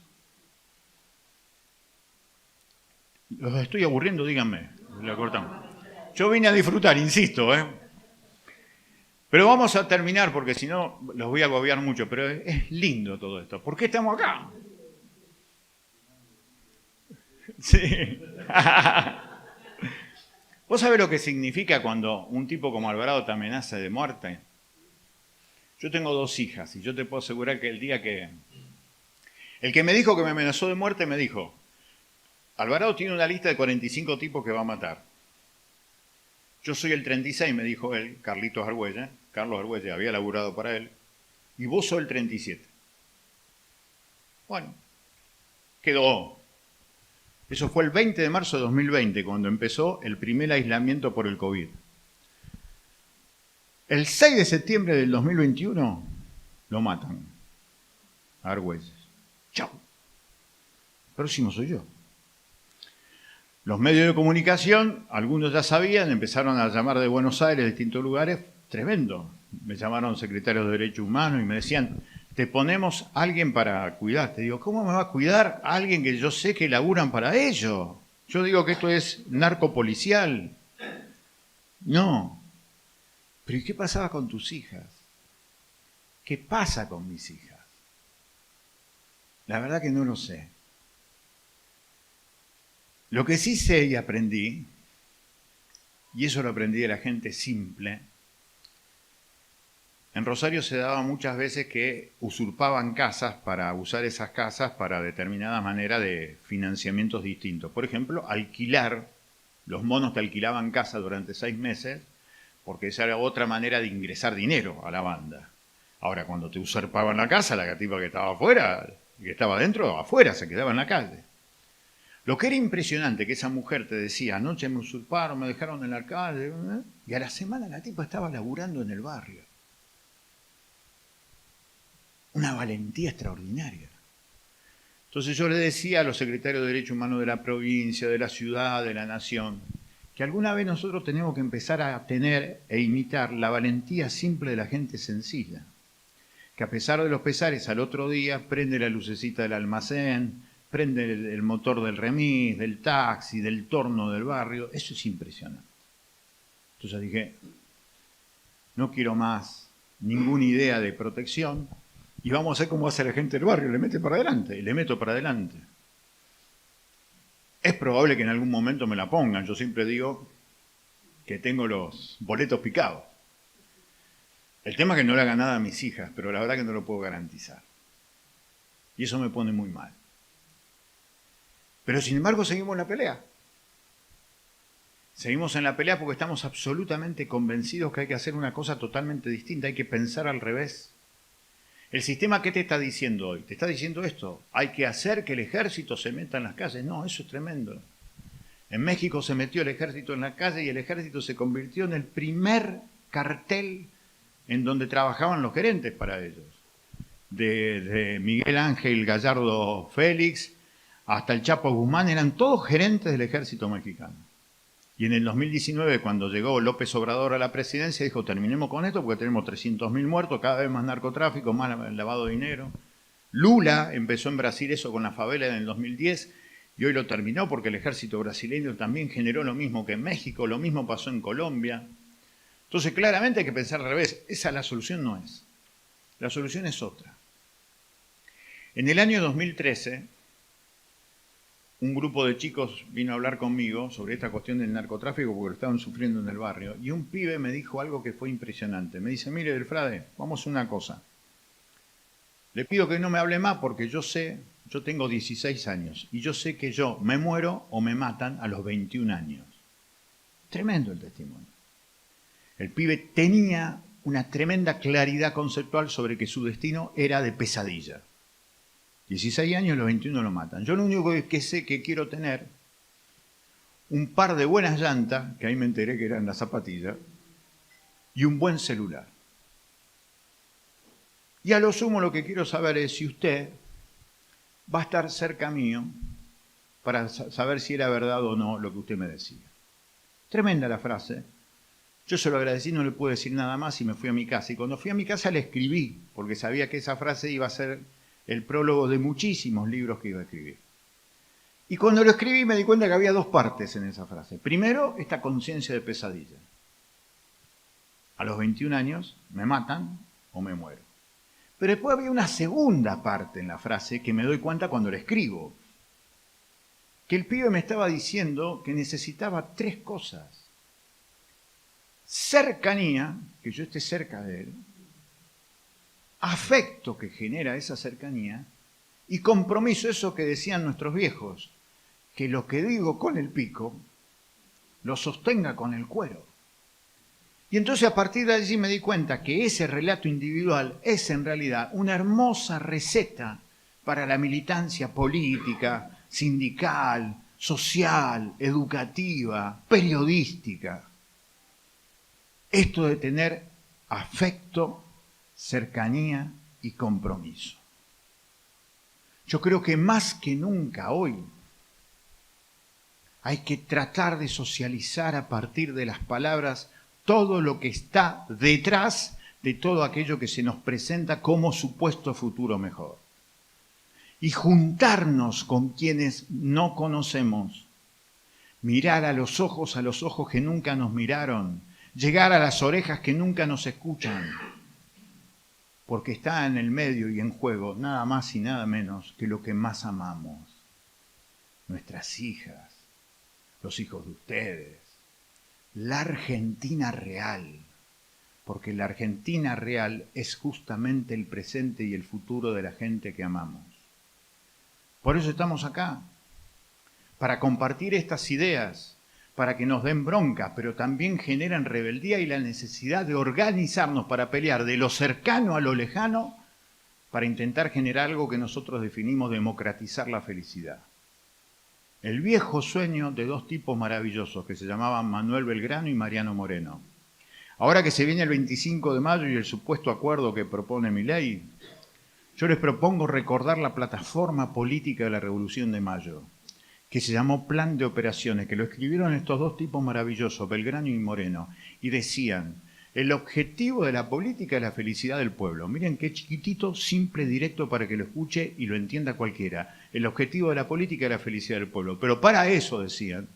¿Los estoy aburriendo? Díganme, la cortamos. Yo vine a disfrutar, insisto, Pero vamos a terminar porque si no los voy a agobiar mucho, pero es lindo todo esto. ¿Por qué estamos acá? Sí. ¿Vos sabés lo que significa cuando un tipo como Alvarado te amenaza de muerte? Yo tengo 2 hijas y yo te puedo asegurar que el día que... El que me dijo que me amenazó de muerte me dijo, Alvarado tiene una lista de 45 tipos que va a matar. Yo soy el 36, me dijo él, Carlos Argüelles había laburado para él, y vos sos el 37. Bueno, quedó. Eso fue el 20 de marzo de 2020, cuando empezó el primer aislamiento por el COVID. El 6 de septiembre del 2021 lo matan a Argüelles. Chao. Próximo soy yo. Los medios de comunicación, algunos ya sabían, empezaron a llamar de Buenos Aires, de distintos lugares, tremendo. Me llamaron secretarios de Derechos Humanos y me decían, te ponemos a alguien para cuidarte. Digo, ¿cómo me va a cuidar a alguien que yo sé que laburan para ello? Yo digo que esto es narcopolicial. No. Pero ¿y qué pasaba con tus hijas? ¿Qué pasa con mis hijas? La verdad que no lo sé. Lo que sí sé y aprendí, y eso lo aprendí de la gente simple, en Rosario se daba muchas veces que usurpaban casas para usar esas casas para determinada manera de financiamientos distintos. Por ejemplo, alquilar, los monos te alquilaban casa durante 6 meses, porque esa era otra manera de ingresar dinero a la banda. Ahora, cuando te usurpaban la casa, la tipa que estaba afuera, que estaba adentro, afuera, se quedaba en la calle. Lo que era impresionante, que esa mujer te decía, anoche me usurparon, me dejaron en la calle, y a la semana la tipa estaba laburando en el barrio. Una valentía extraordinaria. Entonces yo le decía a los secretarios de Derechos Humanos de la provincia, de la ciudad, de la nación, que alguna vez nosotros tenemos que empezar a tener e imitar la valentía simple de la gente sencilla, que a pesar de los pesares al otro día prende la lucecita del almacén, prende el motor del remis, del taxi, del torno del barrio. Eso es impresionante. Entonces dije, no quiero más ninguna idea de protección y vamos a hacer como hace la gente del barrio, le mete para adelante, y le meto para adelante. Es probable que en algún momento me la pongan. Yo siempre digo que tengo los boletos picados. El tema es que no le haga nada a mis hijas, pero la verdad que no lo puedo garantizar. Y eso me pone muy mal. Pero sin embargo seguimos en la pelea. Seguimos en la pelea porque estamos absolutamente convencidos que hay que hacer una cosa totalmente distinta, hay que pensar al revés. ¿El sistema qué te está diciendo hoy? Te está diciendo esto, hay que hacer que el ejército se meta en las calles. No, eso es tremendo. En México se metió el ejército en la calle y el ejército se convirtió en el primer cartel en donde trabajaban los gerentes para ellos. De Miguel Ángel Gallardo Félix hasta el Chapo Guzmán, eran todos gerentes del ejército mexicano. Y en el 2019, cuando llegó López Obrador a la presidencia, dijo, terminemos con esto porque tenemos 300.000 muertos, cada vez más narcotráfico, más lavado de dinero. Lula empezó en Brasil eso con la favela en el 2010 y hoy lo terminó porque el ejército brasileño también generó lo mismo que en México, lo mismo pasó en Colombia. Entonces, claramente hay que pensar al revés. Esa la solución no es. La solución es otra. En el año 2013, un grupo de chicos vino a hablar conmigo sobre esta cuestión del narcotráfico porque lo estaban sufriendo en el barrio. Y un pibe me dijo algo que fue impresionante. Me dice, mire, Delfrade, vamos a una cosa. Le pido que no me hable más porque yo tengo 16 años y yo sé que yo me muero o me matan a los 21 años. Tremendo el testimonio. El pibe tenía una tremenda claridad conceptual sobre que su destino era de pesadilla. 16 años, los 21 lo matan. Yo lo único que sé que quiero tener un par de buenas llantas, que ahí me enteré que eran las zapatillas, y un buen celular. Y a lo sumo lo que quiero saber es si usted va a estar cerca mío para saber si era verdad o no lo que usted me decía. Tremenda la frase. Yo se lo agradecí, no le pude decir nada más y me fui a mi casa. Y cuando fui a mi casa le escribí, porque sabía que esa frase iba a ser el prólogo de muchísimos libros que iba a escribir. Y cuando lo escribí me di cuenta que había dos partes en esa frase. Primero, esta conciencia de pesadilla. A los 21 años me matan o me muero. Pero después había una segunda parte en la frase que me doy cuenta cuando la escribo. Que el pibe me estaba diciendo que necesitaba tres cosas. Cercanía, que yo esté cerca de él. Afecto que genera esa cercanía y compromiso, eso que decían nuestros viejos, que lo que digo con el pico lo sostenga con el cuero. Y entonces a partir de allí me di cuenta que ese relato individual es en realidad una hermosa receta para la militancia política, sindical, social, educativa, periodística. Esto de tener afecto, cercanía y compromiso. Yo creo que más que nunca hoy hay que tratar de socializar a partir de las palabras todo lo que está detrás de todo aquello que se nos presenta como supuesto futuro mejor. Y juntarnos con quienes no conocemos, mirar a los ojos que nunca nos miraron, llegar a las orejas que nunca nos escuchan, porque está en el medio y en juego nada más y nada menos que lo que más amamos, nuestras hijas, los hijos de ustedes, la Argentina real, porque la Argentina real es justamente el presente y el futuro de la gente que amamos. Por eso estamos acá, para compartir estas ideas, para que nos den bronca, pero también generan rebeldía y la necesidad de organizarnos para pelear de lo cercano a lo lejano, para intentar generar algo que nosotros definimos democratizar la felicidad. El viejo sueño de dos tipos maravillosos que se llamaban Manuel Belgrano y Mariano Moreno. Ahora que se viene el 25 de mayo y el supuesto acuerdo que propone Milei, yo les propongo recordar la plataforma política de la Revolución de Mayo, que se llamó Plan de Operaciones, que lo escribieron estos dos tipos maravillosos, Belgrano y Moreno, y decían, el objetivo de la política es la felicidad del pueblo. Miren qué chiquitito, simple, directo para que lo escuche y lo entienda cualquiera. El objetivo de la política es la felicidad del pueblo. Pero para eso, decían,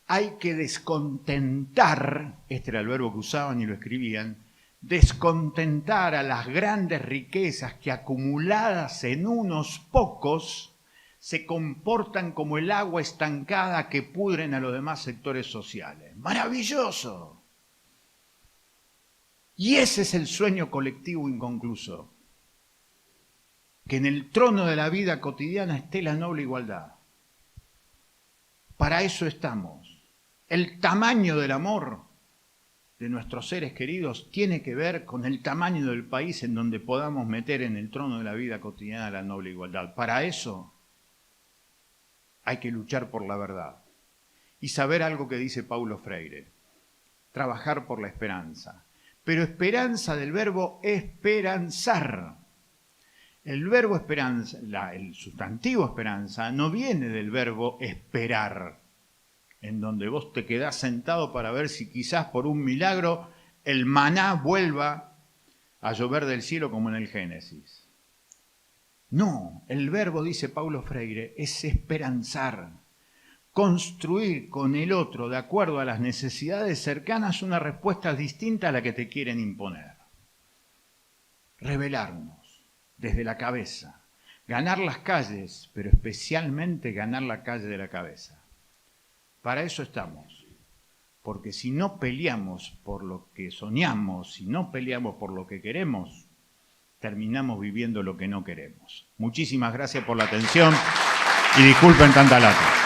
hay que descontentar, este era el verbo que usaban y lo escribían, descontentar a las grandes riquezas que acumuladas en unos pocos se comportan como el agua estancada que pudren a los demás sectores sociales. ¡Maravilloso! Y ese es el sueño colectivo inconcluso. que en el trono de la vida cotidiana esté la noble igualdad. Para eso estamos. El tamaño del amor de nuestros seres queridos tiene que ver con el tamaño del país en donde podamos meter en el trono de la vida cotidiana la noble igualdad. Para eso hay que luchar por la verdad y saber algo que dice Paulo Freire, trabajar por la esperanza, pero esperanza del verbo esperanzar. El verbo esperanza, el sustantivo esperanza, no viene del verbo esperar, en donde vos te quedás sentado para ver si quizás por un milagro el maná vuelva a llover del cielo como en el Génesis. No, el verbo, dice Paulo Freire, es esperanzar, construir con el otro, de acuerdo a las necesidades cercanas, una respuesta distinta a la que te quieren imponer. Revelarnos desde la cabeza, ganar las calles, pero especialmente ganar la calle de la cabeza. Para eso estamos, porque si no peleamos por lo que soñamos, si no peleamos por lo que queremos, terminamos viviendo lo que no queremos. Muchísimas gracias por la atención y disculpen tanta lata.